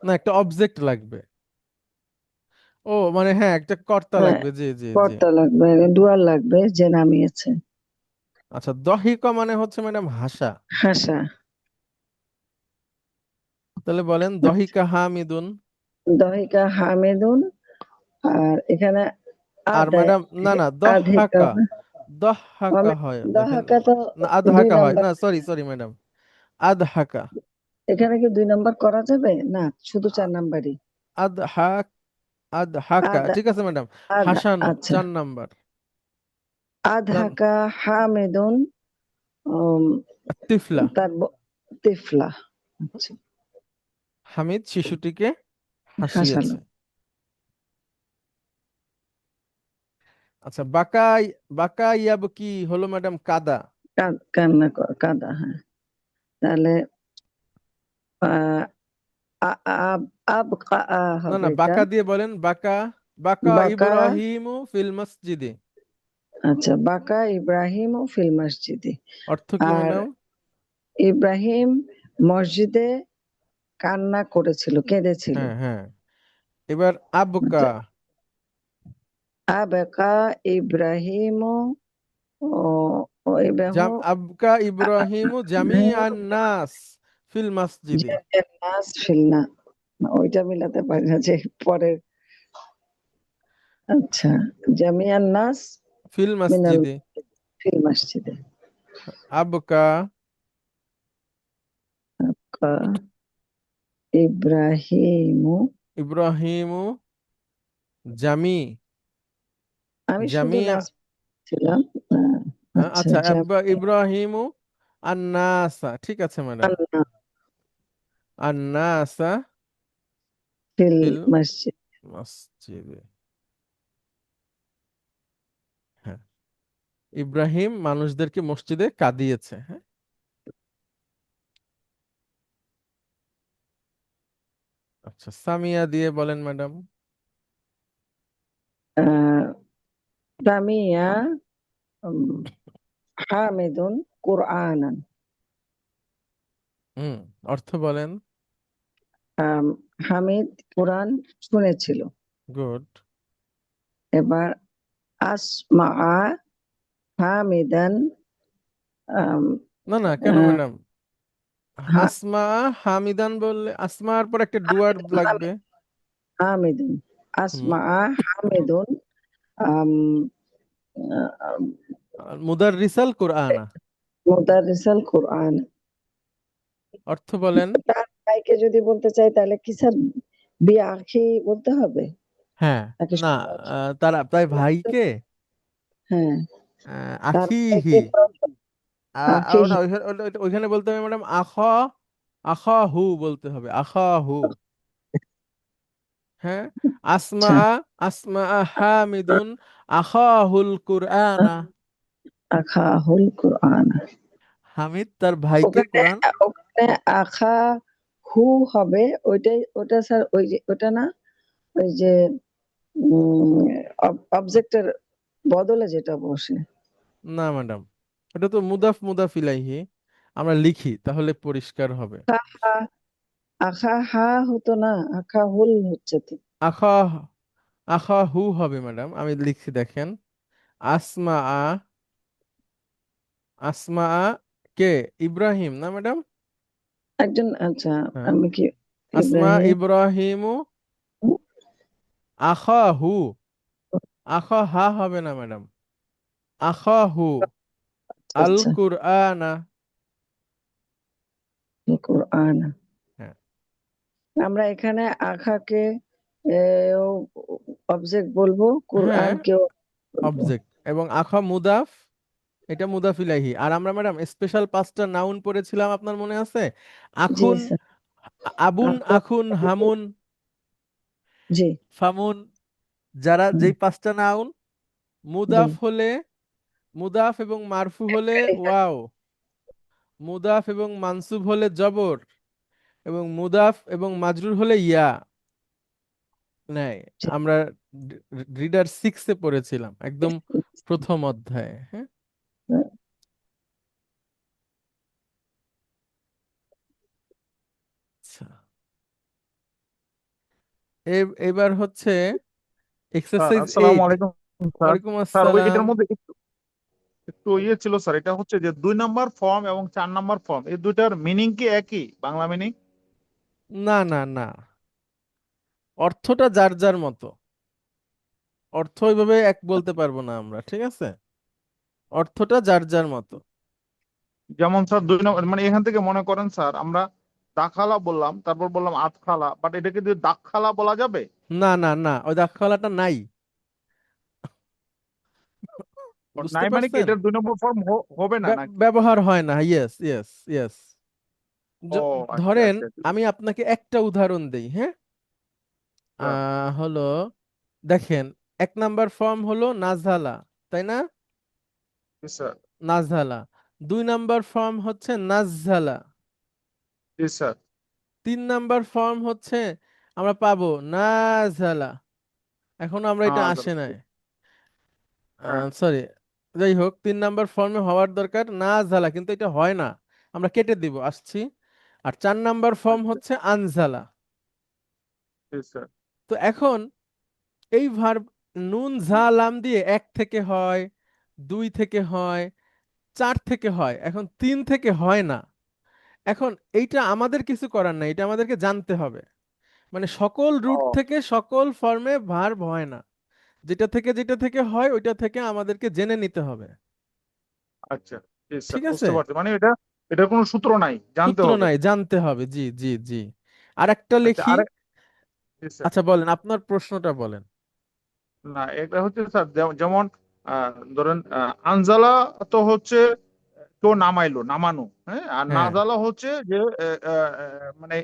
না একটা অবজেক্ট লাগবে। ও মানে হ্যাঁ, একটা কর্তা হ্যাঁ, লাগবে, জি জি জি। কর্তা লাগবে, ডুয়ার লাগবে যে নামিয়েছে। আচ্ছা, দহিকা মানে হচ্ছে ম্যাডাম হাসা। হাসা। তাহলে বলেন দহিকা হামিদুন। দহিকা হামিদুন। আর এখানে আর ম্যাডাম না না, আধিকা। দহাকা, দহাকা আমি হয় দেখেন। দহাকা তো না, দুই আধহাকা হয় নাম্বার না, সরি সরি ম্যাডাম, আধহাকা। এখানে কি 2 নাম্বার করা যাবে না, শুধু 4 নাম্বারই? আধহাক, আধহাকা, আদ ঠিক আছে ম্যাডাম। আদ হাসানো আচ্ছা, 4 নাম্বার। না, আধহাকা হামিদুন উম, তিফলা। তার তিফলা। আচ্ছা, হামিদ শিশুটিকে হাসালো। হাসিয়েছে। আচ্ছা, বাকাই, বাকা ইয়াবকি হলো ম্যাডাম কাদা। কান্না কাদা, হ্যাঁ। তাহলে আহ আব না হবে না, এটা। বাকা দিয়ে বলেন, বাকা, বাকা বাকা। ইব্রাহিমু ফিল মসজিদে। আচ্ছা, বাকা ইব্রাহিম ও ফিল মসজিদে। অর্থ কি আর ম্যাডাম? ইব্রাহিম মসজিদে কান্না করেছিল, কেঁদেছিল। হ্যাঁ হ্যাঁ। এবার আবকা, আচ্ছা, আবাকা ইব্রাহিম ও ও জাম ইব্রাহিম আবকা ইব্রাহিমু জামিআন নাস ফিল মসজিদে। নাস ফিলনা, ওইটা মিলাতে পারি না যে পরের। আচ্ছা, জামিয়ান নাস ফিল মিনাল মসজিদে। ফিল মসজিদে। আবকা ইব্রাহিম, ইব্রাহিমু জামি, আমি শুধু জামিয়া। নাস ছিলাম। আচ্ছা, আচ্ছা, আবকা ইব্রাহিমু আন্নাসা, ঠিক আছে ম্যাডাম। জামিয়ান আন্নাসা ফিল ফিল মসজিদ। মসজিদে। হ্যাঁ, ইব্রাহিম মানুষদেরকে মসজিদে কাঁদিয়েছে। হ্যাঁ। আচ্ছা, সামিয়া দিয়ে বলেন ম্যাডাম। সামিয়া হামিদুন কুরআনান। হুম, অর্থ বলেন। হামিদ কুরআন শুনেছিল। গুড। এবার আসমা হামিদান। আম, না না, কেন আহ, ম্যাডাম? হা- আসমা হামিদান বললে আসমার পর একটা ডুয়ার লাগবে। হামিদুন হুম। আসমা হামিদুন আম, আম, মুদাররিসাল কোরআনা। মুদারিসাল কুরআন। অর্থ বলেন। তার ভাইকে যদি বলতে চাই তাহলে কি স্যার বিয়ে আখি বলতে হবে হ্যাঁ। নাকি না, তার ভাইকে হ্যাঁ, তার আখিহি। ভাইকে আখিহি। না, ওইখানে বলতে হবে ম্যাডাম আখাহু বলতে হবে, আখাহু। হ্যাঁ। আসমা আচ্ছা। আসমা হামিদুন আখাহুল কুরআনা। আখাহুল কুরআন। হামিদ তার ভাইকে ওখানে কোরআন। ওখানে আখা হু হবে, ওইটাই ওটা স্যার, ওই যে ওটা না, ওই যে অবজেক্টের বদলে যেটা বসে। না ম্যাডাম, এটা তো মুদাফ মুদাফ ইলাইহি, আমরা লিখি তাহলে পরিষ্কার হবে। আখা আখা হা হতো না, আখা হুল হচ্ছে তো। আখা আখাহু হবে ম্যাডাম, আমি লিখছি দেখেন। আসমা আসমা কে? ইব্রাহিম না ম্যাডাম? একজন, আচ্ছা। হ্যাঁ। আমি কি আসমা ইব্রাহিম? ইব্রাহিমু আখাহু। আখাহা হবে না ম্যাডাম, আখাহু আচ্ছা আল আচ্ছা, কুরআনা। কোরআন। হ্যাঁ। আমরা এখানে আখাকে অবজেক্ট বলবো, হ্যাঁ, কোরআন কেও বলবো। অবজেক্ট, এবং আখা মুদাফ, এটা মুদাফ ইলাইহি। আর আমরা ম্যাডাম স্পেশাল পাঁচটা নাউন পড়েছিলাম, আপনার মনে আছে? জি আখুন, স্যার। আবুন, আখুন। আখুন, হামুন, জি ফামুন, যারা হুম, যেই পাঁচটা নাউন জি। মুদাফ হলে, মুদাফ এবং মারফু হলে ওয়াও, মুদাফ এবং মানসুব হলে জবর, এবং মুদাফ এবং মাজরুর হলে ইয়া নেয়। জি। আমরা রিডার 6-এ পড়েছিলাম, একদম প্রথম অধ্যায়ে। হ্যাঁ। আচ্ছা, এবার হচ্ছে স্যার এক্সারসাইজ আসসালামু 8। আলাইকুম। স্যার, ওয়ালাইকুম স্যার ওই আসসালাম। এটার মধ্যে একটু একটু ইয়ে ছিল স্যার, এটা হচ্ছে যে 2 নম্বর ফর্ম এবং 4 নম্বর ফর্ম, এই দুইটার মিনিং কি একই, বাংলা মিনিং? না না না, অর্থটা যার যার মতো, অর্থ ওইভাবে এক বলতে পারবো না আমরা, ঠিক আছে? অর্থটা যার যার মতো। যেমন স্যার 2 নম্বর, মানে এখান থেকে মনে করেন স্যার আমরা দাখালা বললাম, তারপর বললাম আতখালা, বাট এটাকে যদি দাখালা বলা যাবে? না না না, ওই দাখলাটা নাই, বুঝতে নাই মানে কি পারছেন? এটার 2 নম্বর ফর্ম হবে না নাকি? ব্যবহার হয় না, ইয়েস ইয়েস ইয়েস। ও আচ্ছা ধরেন আচ্ছা আচ্ছা। আমি আপনাকে একটা উদাহরণ দেই, হ্যাঁ। স্যার, হলো, দেখেন, 1 নাম্বার ফর্ম হলো নাজহালা, তাই না? জি স্যার। নাজহালা। 2 নাম্বার ফর্ম হচ্ছে নাজহালা। জি স্যার। 3 নাম্বার ফর্ম হচ্ছে আমরা পাবো নাজহালা। এখন আমরা এটা আসে নাই, হ্যাঁ, সরি, যাই হোক, 3 নাম্বার ফর্মে হওয়ার দরকার নাজহালা, কিন্তু এটা হয় না, আমরা কেটে দিব, আসছি। আর 4 নাম্বার ফর্ম আচ্ছা, হচ্ছে আনজালা। জি স্যার। তো এখন এই ভার্ব নুন ঝা লাম দিয়ে 1 থেকে হয়, 2 থেকে হয়, 4 থেকে হয়, এখন 3 থেকে হয় না। এখন এইটা আমাদের কিছু করার নাই, এটা আমাদেরকে জানতে হবে। মানে সকল রুট ও থেকে সকল ফর্মে ভার্ব হয় না, যেটা থেকে হয় ওইটা থেকে আমাদেরকে জেনে নিতে হবে। আচ্ছা, জি স্যার, ঠিক আছে, বুঝতে পারছি, মানে এটার কোনো সূত্র নাই, জানতে সূত্র হবে। নাই, জানতে হবে, জি জি জি। আর একটা আচ্ছা, লিখি। আরে, জি স্যার। আচ্ছা বলেন, আপনার প্রশ্নটা বলেন। না, এটা হচ্ছে স্যার যেমন ধরেন আনজালা তো হচ্ছে কেউ নামাইলো, নামানো, হ্যাঁ, আর হ্যাঁ নাজালা হচ্ছে যে মানে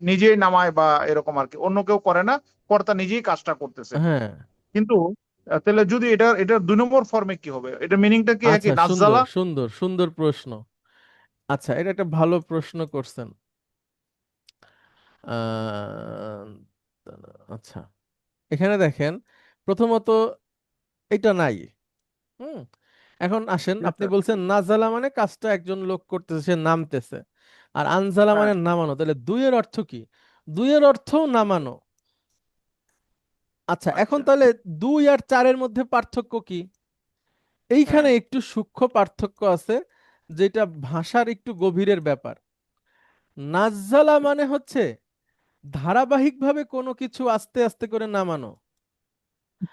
নিজেই নামায় বা এরকম আর কি, অন্য কেউ করে না, কর্তা নিজেই কাজটা করতেছে। হ্যাঁ। কিন্তু তাহলে যদি এটার 2 নম্বর ফর্মে কি হবে, এটা মিনিংটা কি আচ্ছা, একই, সুন্দর নাজালা? সুন্দর সুন্দর প্রশ্ন। আচ্ছা, এটা একটা ভালো প্রশ্ন করছেন। আহ, আচ্ছা, এখানে দেখেন, প্রথমত এটা নাই। হুম। এখন আসেন, জি আপনি স্যার। বলছেন নাজালা মানে কাজটা একজন লোক করতেছে, সে নামতেছে। আর আনজালা হ্যাঁ, মানে নামানো, তাহলে দুইয়ের অর্থ কি? দুইয়ের অর্থও নামানো। আচ্ছা, এখন আচ্ছা। তাহলে 2 আর 4-এর মধ্যে পার্থক্য কি? হ্যাঁ, এইখানে একটু সূক্ষ্ম পার্থক্য আছে, যেটা ভাষার একটু গভীরের ব্যাপার। নাজ্জালা মানে হচ্ছে ধারাবাহিকভাবে কোনো কিছু আস্তে আস্তে করে নামানো।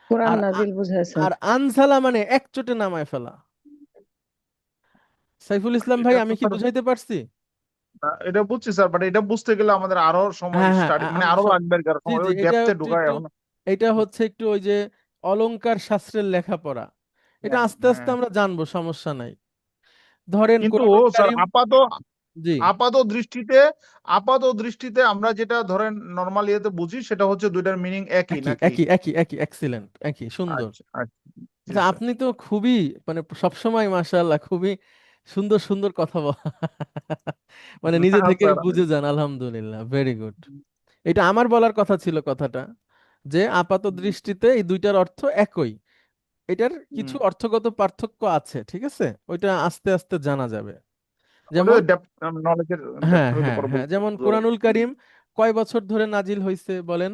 কোরআন আর নাজিল বোঝায় স্যার। আর আনজালা মানে একচোটে নামায় ফেলা। সাইফুল ইসলাম ভাই, এটা তো আমি কি স্যার, বুঝাইতে পারছি? এটা বুঝছি স্যার, বাট এটা বুঝতে গেলে আমাদের আরো সময় হ্যাঁ হ্যাঁ, স্টাডি, মানে আরো লাগবে আর কি, আর জি সময় জি, ওই এটা ডেপথে একটু ঢুকায় একটু, এখন। এটা হচ্ছে একটু ওই যে অলংকার শাস্ত্রের লেখাপড়া, এটা হ্যাঁ আস্তে আস্তে হ্যাঁ। আমরা জানবো, সমস্যা নাই। ধরেন কিন্তু কোরআনুল স্যার কারীম। জি, আপাত দৃষ্টিতে আমরা যেটা ধরেন নর্মাল ইয়েতে বুঝি সেটা হচ্ছে দুইটার মিনিং একই একই নাকি? একই একই একই, এক্সিলেন্ট, একই, সুন্দর। আচ্ছা আচ্ছা, জি আচ্ছা, স্যার। আপনি তো খুবই মানে সবসময় মাশাআল্লাহ খুবই সুন্দর সুন্দর কথা বল মানে নিজে না থেকে স্যার, বুঝে যান, আলহামদুলিল্লাহ, ভেরি গুড। এটা আমার বলার কথা ছিল কথাটা, যে আপাত দৃষ্টিতে এই দুইটার অর্থ একই, এটার হুম, কিছু অর্থগত পার্থক্য আছে, ঠিক আছে, ওইটা আস্তে আস্তে জানা যাবে। ওটা যেমন, ডেপথ নলেজের হ্যাঁ ডেপথ হইলে হ্যাঁ পরে হ্যাঁ, যেমন বোঝা যাবে। কোরআনুল কারীম কয় বছর ধরে নাজিল হয়েছে বলেন?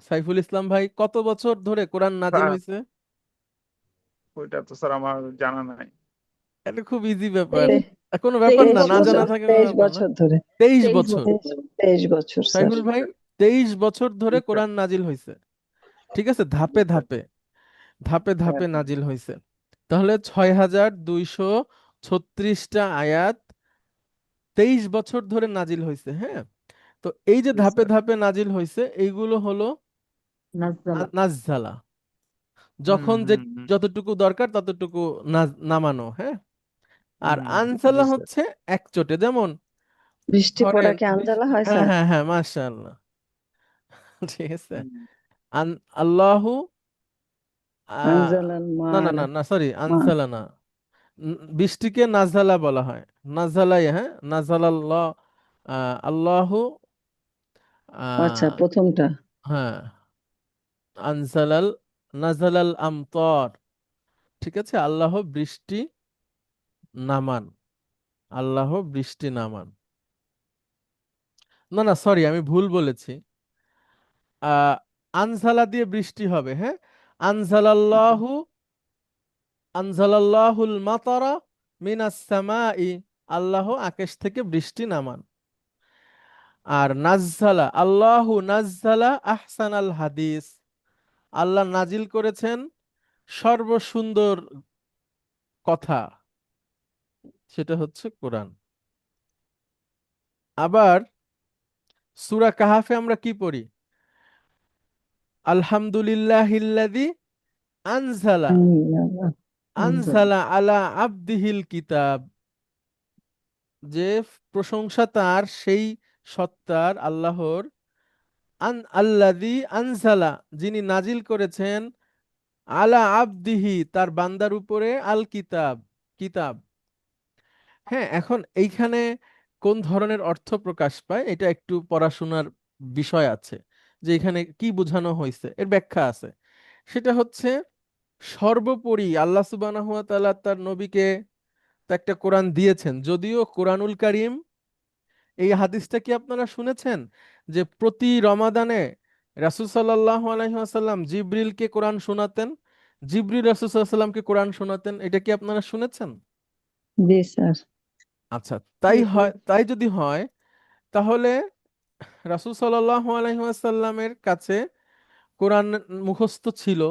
সাইফুল ইসলাম ভাই, কত বছর ধরে কোরআন নাজিল স্যার, হয়েছে? ওইটা তো স্যার আমার জানা নাই। এটা খুব ইজি ব্যাপার, তে- কোনো ব্যাপার তেইশ না, না জানা বছর থাকে কোনো 23 ব্যাপার না। বছর ধরে 23 বছর। 23 বছর স্যার। সাইফুল ভাই, 23 বছর ধরে আচ্ছা, কোরআন নাজিল হয়েছে, ঠিক আছে, ধাপে আচ্ছা, ধাপে ধাপে হ্যাঁ, ধাপে নাজিল হয়েছে। তাহলে 6236টা আয়াত 23 বছর ধরে নাজিল হয়েছে, হ্যাঁ। তো এই যে জি ধাপে স্যার। ধাপে নাজিল হয়েছে, এইগুলো হলো নাজজালা। নাজজালা, হুম যখন যে হুম হুম যতটুকু দরকার ততটুকু নামানো, হ্যাঁ। আর হুম, জি আনসালা স্যার। হচ্ছে একচোটে, যেমন বৃষ্টি ধরেন পড়া কি আঞ্জালা হয় হ্যাঁ স্যার? হ্যাঁ হ্যাঁ, মাশাআল্লাহ, ঠিক আছে। হুম, আন আল্লাহু আহ, আনজালাল না না না মাআলা না, সরি, মা। আনসালা না। বৃষ্টিকে নাজালা বলা হয়, নাজালাই, হ্যাঁ, নাজালাল্লাহ, আল্লাহু, আচ্ছা, আহ, প্রথমটা। হ্যাঁ, আনসালাল, নাজালাল আমতর, ঠিক আছে, আল্লাহ বৃষ্টি নামান, আল্লাহ বৃষ্টি নামান, না না, সরি, আমি ভুল বলেছি। আহ আনসালা দিয়ে বৃষ্টি হবে, হ্যাঁ, আনসালাল্লাহু, আনজালাল্লাহুল মাতারা মিনাস সামাই, আল্লাহ আকাশ থেকে বৃষ্টি নামান। আর নাজ্জালা, আল্লাহু নাজ্জালা আহসানাল হাদিস, আল্লাহ নাজিল করেছেন সর্বসুন্দর কথা, সেটা হচ্ছে কোরআন। আবার সূরা কাহাফে আমরা কি পড়ি? আলহামদুলিল্লাহিল্লাযী আনজালা, আনজালা আনজালা। আনজালা আলা আবদিহিল কিতাব, যে প্রশংসা তার সেই সত্তার, আল্লাহর, আল্লাযী আনজালা, যিনি নাজিল করেছেন, আলা আবদিহি, তার বান্দার উপরে, আল কিতাব, কিতাব। হ্যাঁ, এখন এইখানে কোন ধরনের অর্থ প্রকাশ পায় এটা একটু পড়াশোনার বিষয় আছে, যে এখানে কি বোঝানো হয়েছে এর ব্যাখ্যা আছে। সেটা হচ্ছে, সর্বোপরি আল্লাহ সুবহানাহু ওয়া তাআলা তার নবীকে তো একটা কোরআন দিয়েছেন, যদিও কোরআনুল কারীম, এই হাদিসটা কি আপনারা শুনেছেন যে প্রতি রমাদানে রাসূল সাল্লাল্লাহু আলাইহি ওয়াসাল্লাম জিবরিলকে কোরআন শোনাতেন, জিবরিল রাসূল সাল্লাল্লাহু আলাইহি ওয়াসাল্লামকে কোরআন শোনাতেন, এটা কি আপনারা শুনেছেন? জি স্যার। আচ্ছা, তাই হয়, তাই যদি হয়, তাহলে রাসূল সাল্লাল্লাহু আলাইহি ওয়াসাল্লামের কাছে কোরআন মুখস্থ ছিল,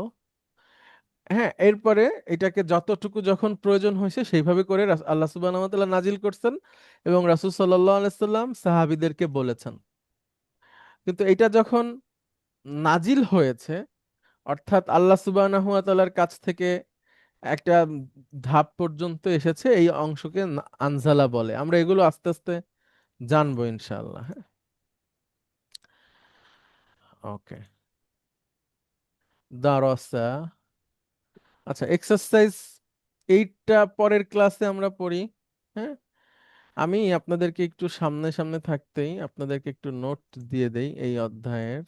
হ্যাঁ, এরপরে এটাকে যতটুকু যখন প্রয়োজন হয়েছে সেইভাবে করে আল্লাহ সুবহানাহু ওয়া তাআলা নাজিল করছেন, এবং রাসূল সাল্লাল্লাহু আলাইহি সাল্লাম সাহাবীদেরকে বলেছেন। কিন্তু এটা যখন নাজিল হয়েছে, অর্থাৎ আল্লাহ সুবহানাহু ওয়া তাআলার কাছ থেকে একটা ধাপ পর্যন্ত এসেছে, এই অংশকে আনজালা বলে। আমরা এগুলো আস্তে আস্তে জানবো ইনশাআল্লাহ, হ্যাঁ। ওকে, দারসা। আচ্ছা, এক্সারসাইজ 8টা পরের ক্লাসে আমরা পড়ি, হ্যাঁ। আমি আপনাদেরকে একটু সামনে সামনে থাকতেই আপনাদেরকে একটু নোট দিয়ে দেই এই অধ্যায়ের।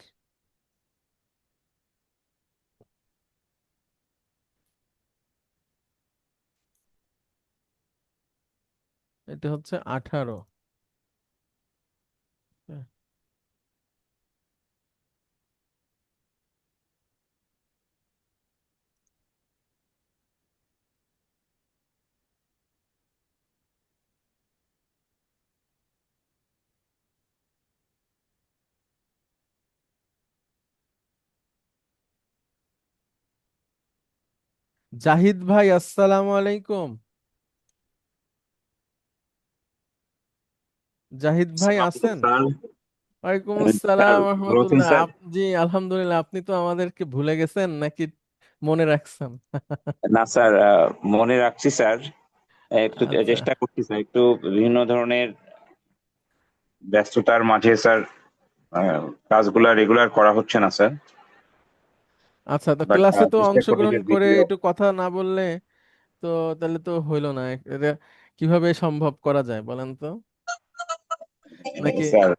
এটা হচ্ছে 18। হ্যাঁ। জাহিদ ভাই, আসসালামু আলাইকুম। জাহিদ ভাই আসসালামু আলাইকুম আছেন? স্যার। ওয়ালাইকুম স্যার আসসালাম ভালো আছেন রহমতুল্লাহ। স্যার? জি, আলহামদুলিল্লাহ, আপনি তো আমাদেরকে ভুলে গেছেন নাকি মনে রাখছেন? না স্যার, মনে রাখছি স্যার। একটু আচ্ছা চেষ্টা করছি স্যার, একটু বিভিন্ন ধরনের ব্যস্ততার মাঝে স্যার কাজগুলা রেগুলার করা হচ্ছে না স্যার। আচ্ছা, তো বাট ক্লাসে তো চেষ্টা করি অংশগ্রহণ যে করে ভিডিও। একটু কথা না বললে তো তাহলে তো হইলো না। এটা কিভাবে সম্ভব করা যায় বলেন তো, নাকি? স্যার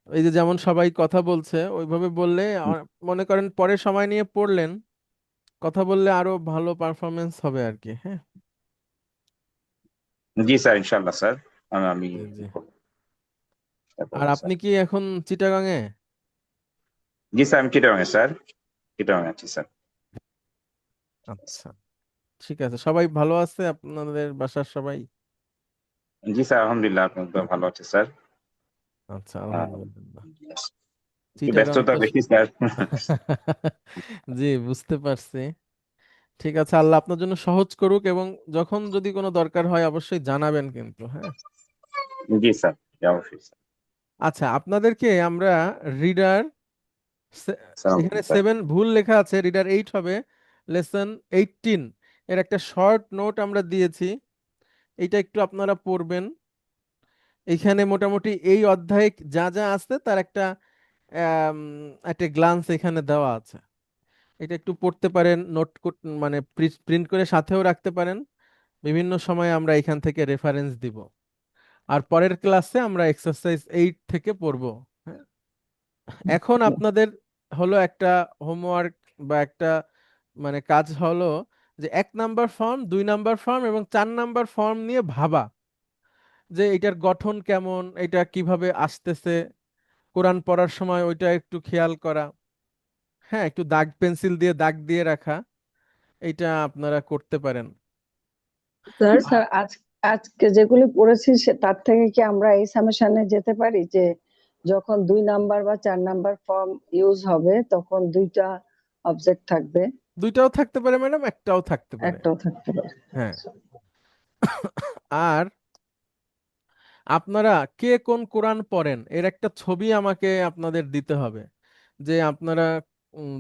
এই যে যেমন সবাই কথা বলছে ওইভাবে বললে মনে করেন পরে সময় নিয়ে পড়লেন, কথা বললে আরো ভালো পারফরমেন্স হবে আর কি। হ্যাঁ, জি স্যার, ইনশাল্লাহ স্যার। আমি জি জি। চেষ্টা আর করবো স্যার। আপনি কি এখন চিটাগাঙে? জি স্যার, আমি চিটাগাং স্যার, চিটাগাং আছি স্যার। আচ্ছা, ঠিক আছে। সবাই ভালো আছে আপনাদের বাসার সবাই? জি স্যার, আলহামদুলিল্লাহ, আপনি তো ভালো আছে স্যার। আচ্ছা, আহ, আলহামদুলিল্লাহ। একটু চিটাগাং ব্যস্ততা তো বেশি স্যার। জি, বুঝতে পারছি। ঠিক আছে, আল্লাহ আপনার জন্য সহজ করুক, এবং যখন যদি কোনো দরকার হয় অবশ্যই জানাবেন কিন্তু। হ্যাঁ, জি স্যার, জি, অবশ্যই স্যার। আচ্ছা, আপনাদেরকে আমরা রিডার, সালাম এখানে স্যার। 7 ভুল লেখা আছে, রিডার 8 হবে, লেসন 18 এর একটা শর্ট নোট আমরা দিয়েছি। এইটা একটু আপনারা পড়বেন। এখানে মোটামুটি এই অধ্যায়ে যা যা আছে তার একটা আম, একটা গ্লান্স এখানে দেওয়া আছে। এটা একটু পড়তে পারেন, নোট মানে প্রিন্ট করে সাথেও রাখতে পারেন। বিভিন্ন সময় আমরা এখান থেকে রেফারেন্স দিব। আর পরের ক্লাসে আমরা এক্সারসাইজ 8 থেকে পড়বো। হ্যাঁ, এখন আপনাদের হলো একটা হোমওয়ার্ক বা একটা মানে কাজ হলো যে 1 নাম্বার ফর্ম, 2 নাম্বার ফর্ম এবং 4 নাম্বার ফর্ম নিয়ে ভাবা যে এটার গঠন কেমন, এটা কিভাবে আসতেছে। কোরআন পড়ার সময় ওইটা একটু খেয়াল করা। হ্যাঁ, একটু দাগ পেন্সিল দিয়ে দাগ দিয়ে রাখা, এটা আপনারা করতে পারেন। স্যার, স্যার আজকে যেগুলি পড়েছি তার থেকে কি আমরা এই সামেশনে যেতে পারি যে যখন 2 নাম্বার বা 4 নাম্বার ফর্ম ইউজ হবে তখন দুইটা অবজেক্ট থাকবে, দুইটাও থাকতে পারে ম্যাডাম, একটাও থাকতে পারে। একটাও থাকতে পারে? হ্যাঁ, আর আপনারা কে কোন কোরআন পড়েন এর একটা ছবি আমাকে আপনাদের দিতে হবে। যে আপনারা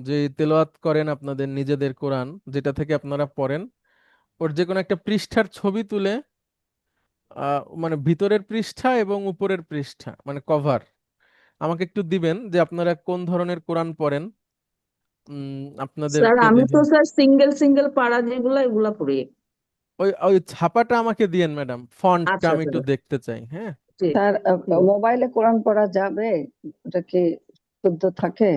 যে তেলাওয়াত করেন আপনাদের নিজেদের কোরআন, যেটা থেকে আপনারা পড়েন, ওর যে কোনো একটা পৃষ্ঠার ছবি তুলে মানে ভিতরের পৃষ্ঠা এবং উপরের পৃষ্ঠা মানে কভার আমাকে একটু দিবেন যে আপনারা কোন ধরনের কোরআন পড়েন। স্যার আপনাদেরকে আমি দেখে তো স্যার সিঙ্গেল সিঙ্গেল পাড়া যেগুলো এগুলা পড়ি। ওই ওই ছাপাটা আমাকে দিয়েন ম্যাডাম, ফন্টটা আচ্ছা আমি একটু স্যার, দেখতে চাই। হ্যাঁ, ঠিক স্যার ঠিক। মোবাইলে কোরআন পড়া যাবে? ওটা কি শুদ্ধ থাকে?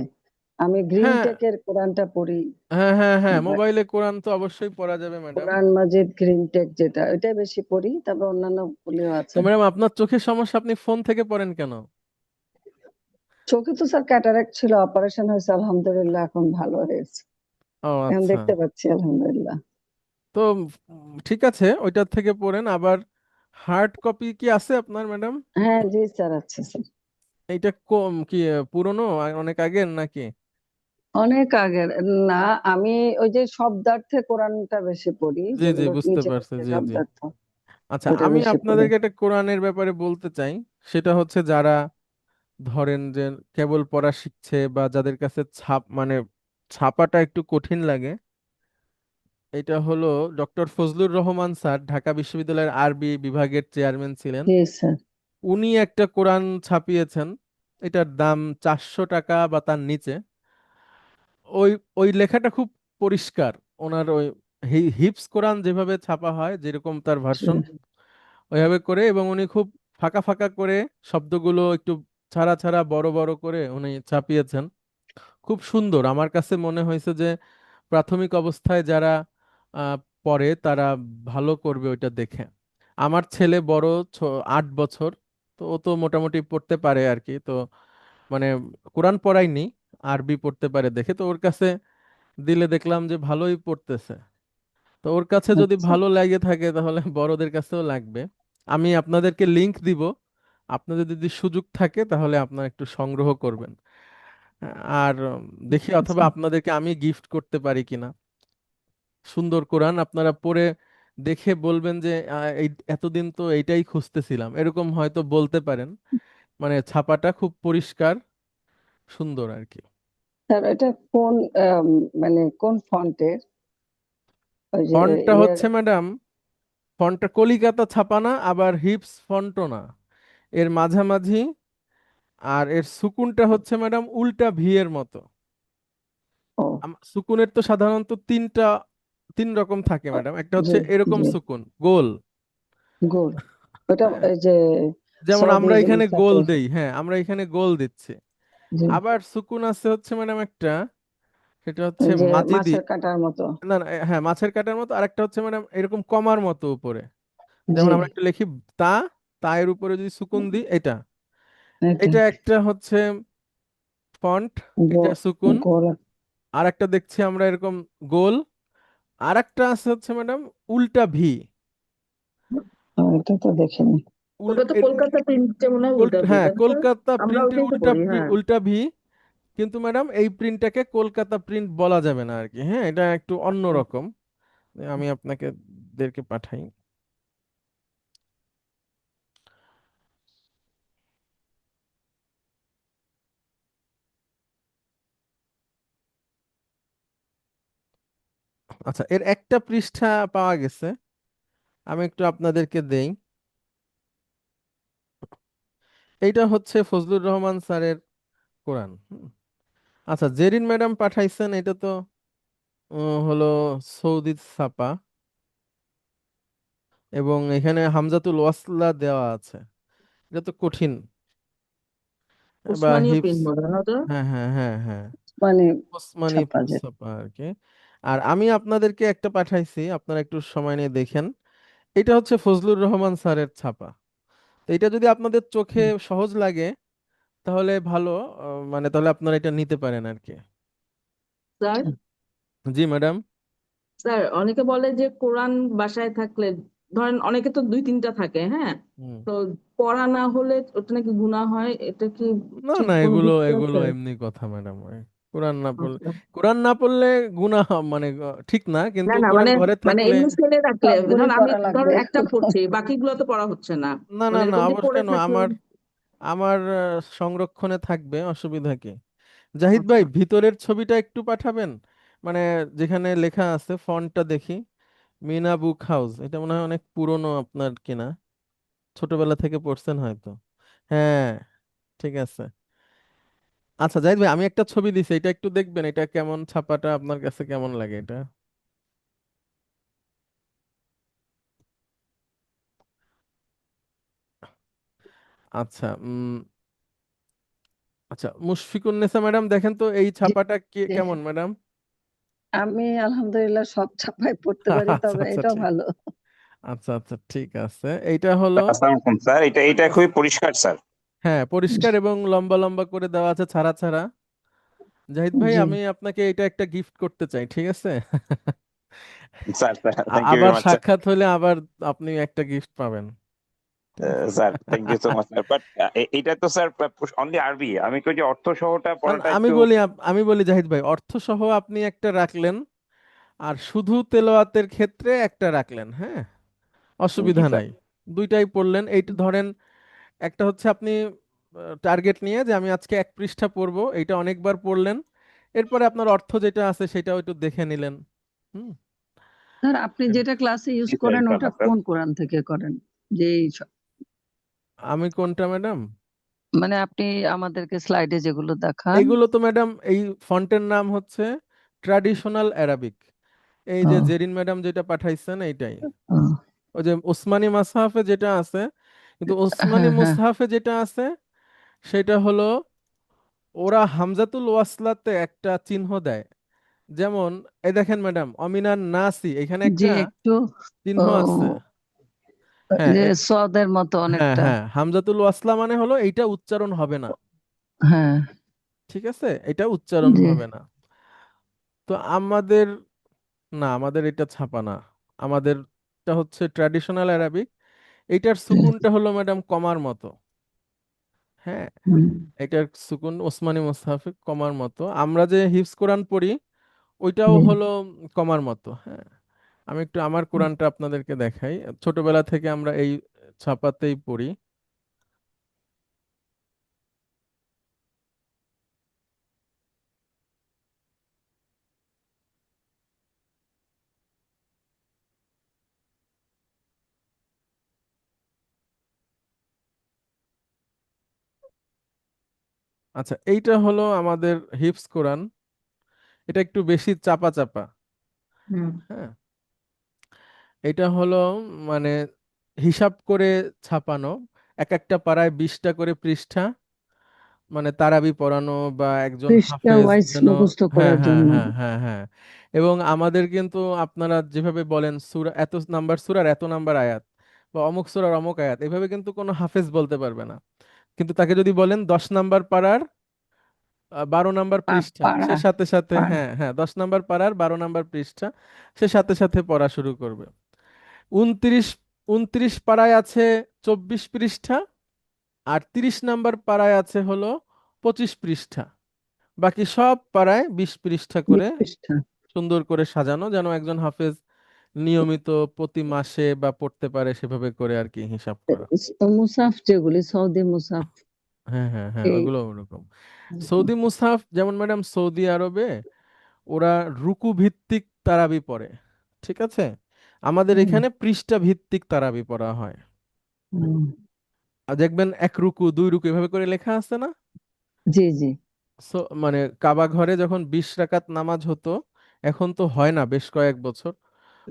আমি গ্রিন হ্যাঁ, টেকের কোরআনটা পড়ি। হ্যাঁ, হ্যাঁ, হ্যাঁ, মোবাইলে কোরআন তো অবশ্যই পড়া যাবে ম্যাডাম। কোরআন মাজিদ গ্রিন টেক যেটা, ওইটাই বেশি পড়ি, তবে অন্যান্য গুলিও তো আছে। ম্যাডাম, আপনার চোখের সমস্যা, আপনি ফোন থেকে পড়েন কেন? চোখে তো স্যার ক্যাটারাক্ট ছিল, অপারেশন হয়েছে, আলহামদুলিল্লাহ এখন ভালো হয়েছে, ও এখন আচ্ছা। দেখতে পাচ্ছি আলহামদুলিল্লাহ। তো ঠিক আছে, ওইটার থেকে পড়েন। আবার হার্ড কপি কি আছে আপনার ম্যাডাম? হ্যাঁ জি স্যার, আচ্ছা স্যার। এইটা কম কি পুরনো অনেক আগের নাকি? অনেক আগের না, আমি ওই যে শব্দার্থে কোরআনটা বেশি পড়ি, জি জি, যেগুলো বুঝতে নিচে পারছি, নিচে জি জি। শব্দার্থ, আচ্ছা, ওইটা আমি বেশি পড়ি। আপনাদেরকে একটা কোরআনের ব্যাপারে বলতে চাই। সেটা হচ্ছে যারা ধরেন যে কেবল পড়া শিখছে বা যাদের কাছে মানে ছাপাটা একটু কঠিন লাগে, এটা হলো ডক্টর ফজলুর রহমান স্যার, ঢাকা বিশ্ববিদ্যালয়ের আরবি বিভাগের চেয়ারম্যান ছিলেন। জি স্যার। উনি একটা কোরআন ছাপিয়েছেন। এটার দাম 400 টাকা বা তার নিচে। ওই ওই লেখাটা খুব পরিষ্কার। ওনার ওই হিপস কোরআন যেভাবে ছাপা হয়, যেরকম তার ভার্সন ওইভাবে করে, এবং উনি খুব ফাঁকা ফাঁকা করে শব্দগুলো একটু ছাড়া ছাড়া বড় বড় করে উনি ছাপিয়েছেন। খুব সুন্দর। আমার কাছে মনে হয়েছে যে প্রাথমিক অবস্থায় যারা আহ, পড়ে তারা ভালো করবে ওইটা দেখে। আমার ছেলে বড়, 8 বছর, তো ও তো মোটামুটি পড়তে পারে আর কি। তো মানে কোরআন পড়াইনি, আরবি পড়তে পারে দেখে তো ওর কাছে দিলে দেখলাম যে ভালোই পড়তেছে। তো ওর কাছে যদি আচ্ছা ভালো লাগে থাকে তাহলে বড়দের কাছেও লাগবে। আমি আপনাদেরকে লিংক দিব। আপনাদের যদি সুযোগ থাকে তাহলে আপনারা একটু সংগ্রহ করবেন। আর দেখি অথবা আচ্ছা। আপনাদেরকে আমি গিফট করতে পারি কিনা। সুন্দর কোরআন আপনারা পড়ে দেখে বলবেন যে এই এতদিন তো এইটাই খুঁজতেছিলাম, এরকম হয়তো বলতে পারেন। মানে ছাপাটা খুব পরিষ্কার, সুন্দর আর কি। স্যার এটা কোন মানে কোন ফন্টের? ওই যে ফন্টটা ইয়ের হচ্ছে ম্যাডাম, ফন্টটা কলিকাতা ছাপা না, আবার হিপস ফন্টও না, এর মাঝামাঝি। আর এর সুকুনটা হচ্ছে ম্যাডাম উল্টা ভি এর মতো। ও সুকুনের তো সাধারণত তিন রকম থাকে ম্যাডাম। একটা জি হচ্ছে এরকম জি সুকুন গোল, গোল, ওটা হ্যাঁ, এই যে যেমন সৌদি আমরা এখানে গোল সাথে দেই, হ্যাঁ আমরা এখানে গোল দিচ্ছি। জি আবার সুকুন আছে হচ্ছে ম্যাডাম একটা, সেটা হচ্ছে ওই যে মাজিদি। মাছের কাটার মতো। না না, হ্যাঁ মাছের কাটার মতো। আরেকটা হচ্ছে ম্যাডাম এরকম কমার মতো উপরে, যেমন জি আমরা একটা লিখি তা, তা এর উপরে যদি সুকুন দিই এটা। এটা এটা একটা হচ্ছে ফন্ট, গো এটা সুকুন। গোল। আর একটা দেখছি আমরা এরকম গোল। আর একটা আছে হচ্ছে ম্যাডাম উল্টা ভি। এটা তো দেখিনি। ওটা তো কলকাতা প্রিন্টে মনে হয় উল্টা হ্যাঁ দিবেন স্যার, কলকাতা আমরা প্রিন্টের ওটাই তো পড়ি। হ্যাঁ, উল্টা ভি। কিন্তু ম্যাডাম এই প্রিন্টটাকে কলকাতা প্রিন্ট বলা যাবে না আর কি, হ্যাঁ এটা একটু অন্য রকম। আমি আপনাকে দেরকে পাঠাই। আচ্ছা, এর একটা পৃষ্ঠা পাওয়া গেছে, আমি একটু আপনাদেরকে দেই। এইটা হচ্ছে ফজলুর রহমান স্যারের কোরআন। আচ্ছা, জেরিন ম্যাডাম পাঠাইছেন, এটা তো হলো সৌদি ছাপা, এবং এখানে হামজাতুল ওয়াসলা দেওয়া আছে। এটা তো কঠিন। বা উসমানীয় হিপস, প্রিন্ট মনে হয় ওটা। হ্যাঁ হ্যাঁ হ্যাঁ হ্যাঁ, মানে ওসমানী ছাপা যে ছাপা আর কি। আর আমি আপনাদেরকে একটা পাঠাইছি, আপনারা একটু সময় নিয়ে দেখেন। এটা হচ্ছে ফজলুর রহমান স্যারের ছাপা। তো এটা যদি আপনাদের চোখে সহজ লাগে তাহলে ভালো, মানে তাহলে আপনারা এটা নিতে পারেন আর কি। স্যার, জি ম্যাডাম। স্যার অনেকে বলে যে কোরআন বাসায় থাকলে, ধরেন অনেকে তো দুই তিনটা থাকে, হ্যাঁ, হুম। তো পড়া না হলে ওটা নাকি গুনাহ হয়, এটা কি না ঠিক না, কোনো এগুলো যুক্তি এগুলো আছে? এমনি কথা ম্যাডাম। কোরআন না পড়লে, আচ্ছা। কোরআন না পড়লে গুনাহ, মানে ঠিক না, না কিন্তু না, কোরআন মানে ঘরে মানে থাকলে। এমনি ফেলে রাখলে, সবগুলি ধরুন আমি পড়া লাগবে। ধরো একটা পড়ছি, বাকিগুলো তো পড়া হচ্ছে না, না না মানে না, এরকম যে আবার পড়ে কেন, থাকি। আমার আমার সংরক্ষণে থাকবে, অসুবিধা কি? জাহিদ ভাই, আচ্ছা, ভিতরের ছবিটা একটু পাঠাবেন, মানে যেখানে লেখা আছে ফন্টটা দেখি। মিনা বুক হাউস, এটা মনে হয় অনেক পুরনো আপনার কিনা, ছোটবেলা থেকে পড়ছেন হয়তো। হ্যাঁ, ঠিক আছে। আচ্ছা জাহিদ ভাই, আমি একটা ছবি দিছি, এটা একটু দেখবেন, এটা কেমন, ছাপাটা আপনার কাছে কেমন লাগে এটা। আচ্ছা আচ্ছা, মুশফিকুন্নেসা ম্যাডাম দেখেন তো এই জি ছাপাটা জি। কেমন ম্যাডাম? আমি আলহামদুলিল্লাহ সব ছাপাই পড়তে পারি, আচ্ছা তবে আচ্ছা এটাও ঠিক, ভালো। আচ্ছা আচ্ছা ঠিক আছে। এইটা হলো, আসসালামু আলাইকুম স্যার, এটা খুবই পরিষ্কার স্যার। হ্যাঁ পরিষ্কার এবং লম্বা লম্বা করে দেওয়া আছে, ছাড়া ছাড়া। জাহিদ ভাই, জি আমি আপনাকে এটা একটা গিফট করতে চাই, ঠিক আছে? Sir sir, thank you very আবার মাচ স্যার। সাক্ষাৎ হলে আবার আপনি একটা গিফট পাবেন, ঠিক আছে? Sir thank you so much sir, but এটা তো স্যার অনলি আরবি, আমি কই যে অর্থ সহটা পড়াটা আমি একটু। বলি আমি বলি জাহিদ ভাই, অর্থ সহ আপনি একটা রাখলেন, আর শুধু তেলাওয়াতের ক্ষেত্রে একটা রাখলেন, হ্যাঁ জি অসুবিধা স্যার। নাই। দুইটাই পড়লেন। এইটা ধরেন, একটা হচ্ছে আপনি টার্গেট নিয়ে যে আমি আজকে এক পৃষ্ঠা পড়বো, এইটা অনেকবার পড়লেন, এরপরে আপনার অর্থ যেটা আছে সেটাও একটু দেখে নিলেন। হুম। স্যার, আপনি যেটা ক্লাসে ইউজ জি স্যার, করেন ওটা ইনশাআল্লাহ স্যার। কোন কোরআন থেকে করেন? যে আমি কোনটা ম্যাডাম? মানে আপনি আমাদেরকে স্লাইডে যেগুলো দেখান। এইগুলো তো ম্যাডাম, এই ফন্টের নাম হচ্ছে ট্র্যাডিশনাল অ্যারাবিক। এই ও, যে জেরিন ম্যাডাম যেটা পাঠাইছেন এইটাই। ও, ওই যে ওসমানী মাসহাফে যেটা আছে, কিন্তু ওসমানী হ্যাঁ হ্যাঁ মুসহাফে যেটা আছে সেটা হলো, ওরা হামজাতুল ওয়াসলাতে একটা চিহ্ন দেয়। যেমন এই দেখেন ম্যাডাম, অমিনান নাসি, এখানে যে একটা একটু চিহ্ন ও, আছে। হ্যাঁ যে সদের মতো হ্যাঁ অনেকটা। হ্যাঁ, হামজাতুল ওয়াসলা মানে হলো এইটা উচ্চারণ হবে না, হ্যাঁ ঠিক আছে, এটা উচ্চারণ জি হবে না। তো আমাদের, না আমাদের এটা ছাপা না, আমাদেরটা হচ্ছে ট্র্যাডিশনাল অ্যারাবিক। এইটার সুকুনটা হলো ম্যাডাম কমার মতো, হ্যাঁ হুম, এটার সুকুন ওসমানী মুসহাফে কমার মতো। আমরা যে হিফজ কোরআন পড়ি ওইটাও জি। হলো কমার মতো, হ্যাঁ। আমি একটু আমার কোরআনটা আপনাদেরকে দেখাই, ছোটবেলা থেকে আমরা এই ছাপাতেই পড়ি। আচ্ছা, এইটা হলো আমাদের হিফজ কোরআন। এটা একটু বেশি চাপা চাপা। হুম। হ্যাঁ, এটা হলো মানে হিসাব করে ছাপানো, এক একটা পারায় 20টা করে পৃষ্ঠা, মানে তারাবি পড়ানো বা একজন পৃষ্ঠা হাফেজ ওয়াইজ যেন। মুখস্থ হ্যাঁ করার হ্যাঁ জন্য। হ্যাঁ হ্যাঁ হ্যাঁ। এবং আমাদের কিন্তু আপনারা যেভাবে বলেন সূরা এত নাম্বার, সূরার এত নাম্বার আয়াত, বা অমুক সূরার অমুক আয়াত, এভাবে কিন্তু কোনো হাফেজ বলতে পারবে না। কিন্তু তাকে যদি বলেন 10 নাম্বার পারার 12 নাম্বার পৃষ্ঠা, সে পাড়া সাথে সাথে, পাড়া। হ্যাঁ হ্যাঁ, 10 নাম্বার পারার 12 নাম্বার পৃষ্ঠা, সে সাথে সাথে পড়া শুরু করবে। 29 29 পারায় আছে 24 পৃষ্ঠা, আর 30 নাম্বার পারায় আছে হলো 25 পৃষ্ঠা। বাকি সব পারায় 20 পৃষ্ঠা করে 20 পৃষ্ঠা। সুন্দর করে সাজানো, যেন একজন হাফেজ নিয়মিত প্রতি মাসে বা পড়তে পারে, সেভাবে করে আর কি হিসাব করা। মুসাফ যেগুলি সৌদি মুসাফ, হ্যাঁ হ্যাঁ হ্যাঁ, এই ওইগুলো ওরকম। সৌদি মুসাফ যেমন ম্যাডাম, সৌদি আরবে ওরা রুকু ভিত্তিক তারাবি পড়ে, ঠিক আছে। আমাদের হুম, এখানে পৃষ্ঠা ভিত্তিক তারাবি পড়া হয়। হুম, আর দেখবেন 1 রুকু 2 রুকু এভাবে করে লেখা আছে না। জি জি। মানে কাবা ঘরে যখন 20 রাকাত নামাজ হতো, এখন তো হয় না বেশ কয়েক বছর,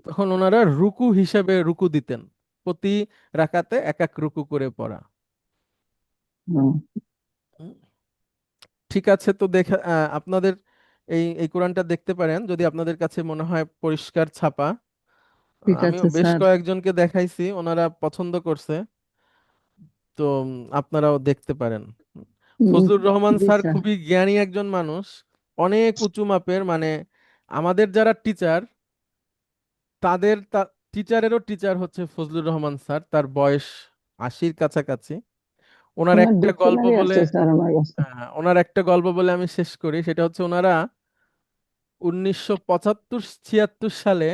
তখন ওনারা রুকু হিসেবে রুকু দিতেন, প্রতি রাকাতে এক এক রুকু করে পড়া। হুম, হুম। ঠিক আছে, তো দেখা আপনাদের এই এই কোরআনটা দেখতে পারেন যদি আপনাদের কাছে মনে হয় পরিষ্কার ছাপা। ঠিক আমিও আছে বেশ স্যার। কয়েকজনকে দেখাইছি, ওনারা পছন্দ করছে। তো আপনারাও দেখতে পারেন। উম, ফজলুর রহমান জি স্যার স্যার। খুবই জ্ঞানী একজন মানুষ, অনেক উঁচু মাপের, মানে আমাদের যারা টিচার তাদের টিচারেরও টিচার হচ্ছে ফজলুর রহমান স্যার। তার বয়স 80-র কাছাকাছি। ওনার ওনার একটা গল্প ডিকশনারি বলে, আছে স্যার আমার কাছে। ওনার একটা গল্প বলে আমি শেষ করি। সেটা হচ্ছে ওনারা 1975-76 সালে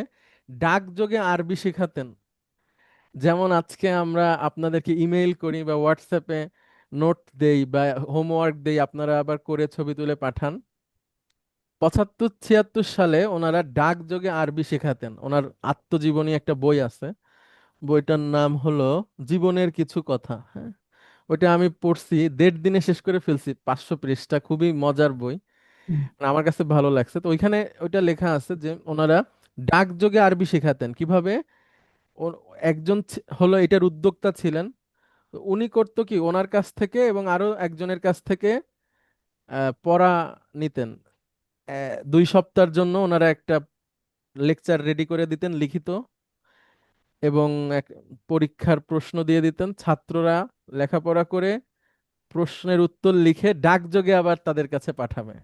ডাকযোগে আরবি শেখাতেন। যেমন আজকে আমরা আপনাদেরকে ইমেইল করি বা হোয়াটসঅ্যাপে নোট দেই বা হোমওয়ার্ক দেই, আপনারা আবার করে ছবি তুলে পাঠান। 75-76 সালে ওনারা ডাকযোগে আরবি শেখাতেন। ওনার আত্মজীবনী একটা বই আছে, বইটার নাম হলো জীবনের কিছু কথা। হ্যাঁ, ওইটা আমি পড়ছি, 1.5 দিনে শেষ করে ফেলছি, 500 পৃষ্ঠা, খুবই মজার বই। হুম, মানে আমার কাছে ভালো লাগছে। তো ওইখানে ওইটা লেখা আছে যে ওনারা ডাকযোগে আরবি শেখাতেন কিভাবে। একজন হলো এটার উদ্যোক্তা ছিলেন। তো উনি করতো কি, ওনার কাছ থেকে এবং আরো একজনের কাছ থেকে পড়া নিতেন। 2 সপ্তাহের জন্য ওনারা একটা লেকচার রেডি করে দিতেন লিখিত, এবং এক পরীক্ষার প্রশ্ন দিয়ে দিতেন। ছাত্ররা লেখাপড়া করে প্রশ্নের উত্তর লিখে ডাকযোগে আবার তাদের কাছে পাঠাবে।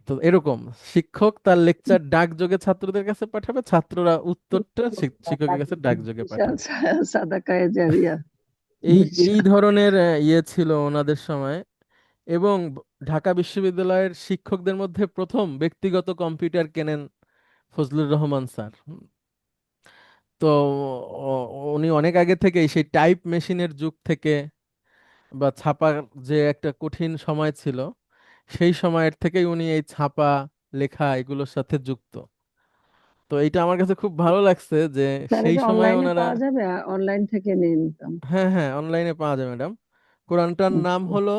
তো এরকম শিক্ষক তার লেকচার ডাকযোগে ছাত্রদের কাছে পাঠাবে, ছাত্ররা উত্তরটা শিক্ষকের কাছে ডাকযোগে বিশাল পাঠাবে। সাদাকায়ে জারিয়া। এই এই বিশাল। ধরনের ইয়ে ছিল ওনাদের সময়। এবং ঢাকা বিশ্ববিদ্যালয়ের শিক্ষকদের মধ্যে প্রথম ব্যক্তিগত কম্পিউটার কেনেন ফজলুর রহমান স্যার। তো উনি অনেক আগে থেকেই সেই টাইপ মেশিনের যুগ থেকে, বা ছাপার যে একটা কঠিন সময় ছিল, সেই সময়ের থেকেই উনি এই ছাপা লেখা এগুলোর সাথে যুক্ত। তো এইটা আমার কাছে খুব ভালো লাগছে যে স্যার সেই এটা সময় অনলাইনে ওনারা। পাওয়া যাবে? অনলাইন থেকে নিয়ে নিতাম। হ্যাঁ হ্যাঁ, অনলাইনে পাওয়া যায় ম্যাডাম। কোরআনটার নাম আচ্ছা। হলো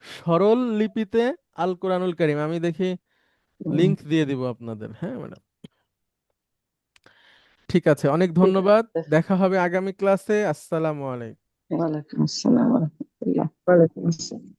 সরল লিপিতে আল কোরআনুল কারীম। আমি দেখি হুম, লিংক দিয়ে দিব আপনাদের। হ্যাঁ ম্যাডাম, ঠিক আছে, অনেক ঠিক ধন্যবাদ। আছে। দেখা হবে আগামী ক্লাসে। আসসালামু আলাইকুম। ওয়ালাইকুম আসসালাম ওয়া রাহমাতুল্লাহ। ওয়ালাইকুম আসসালাম।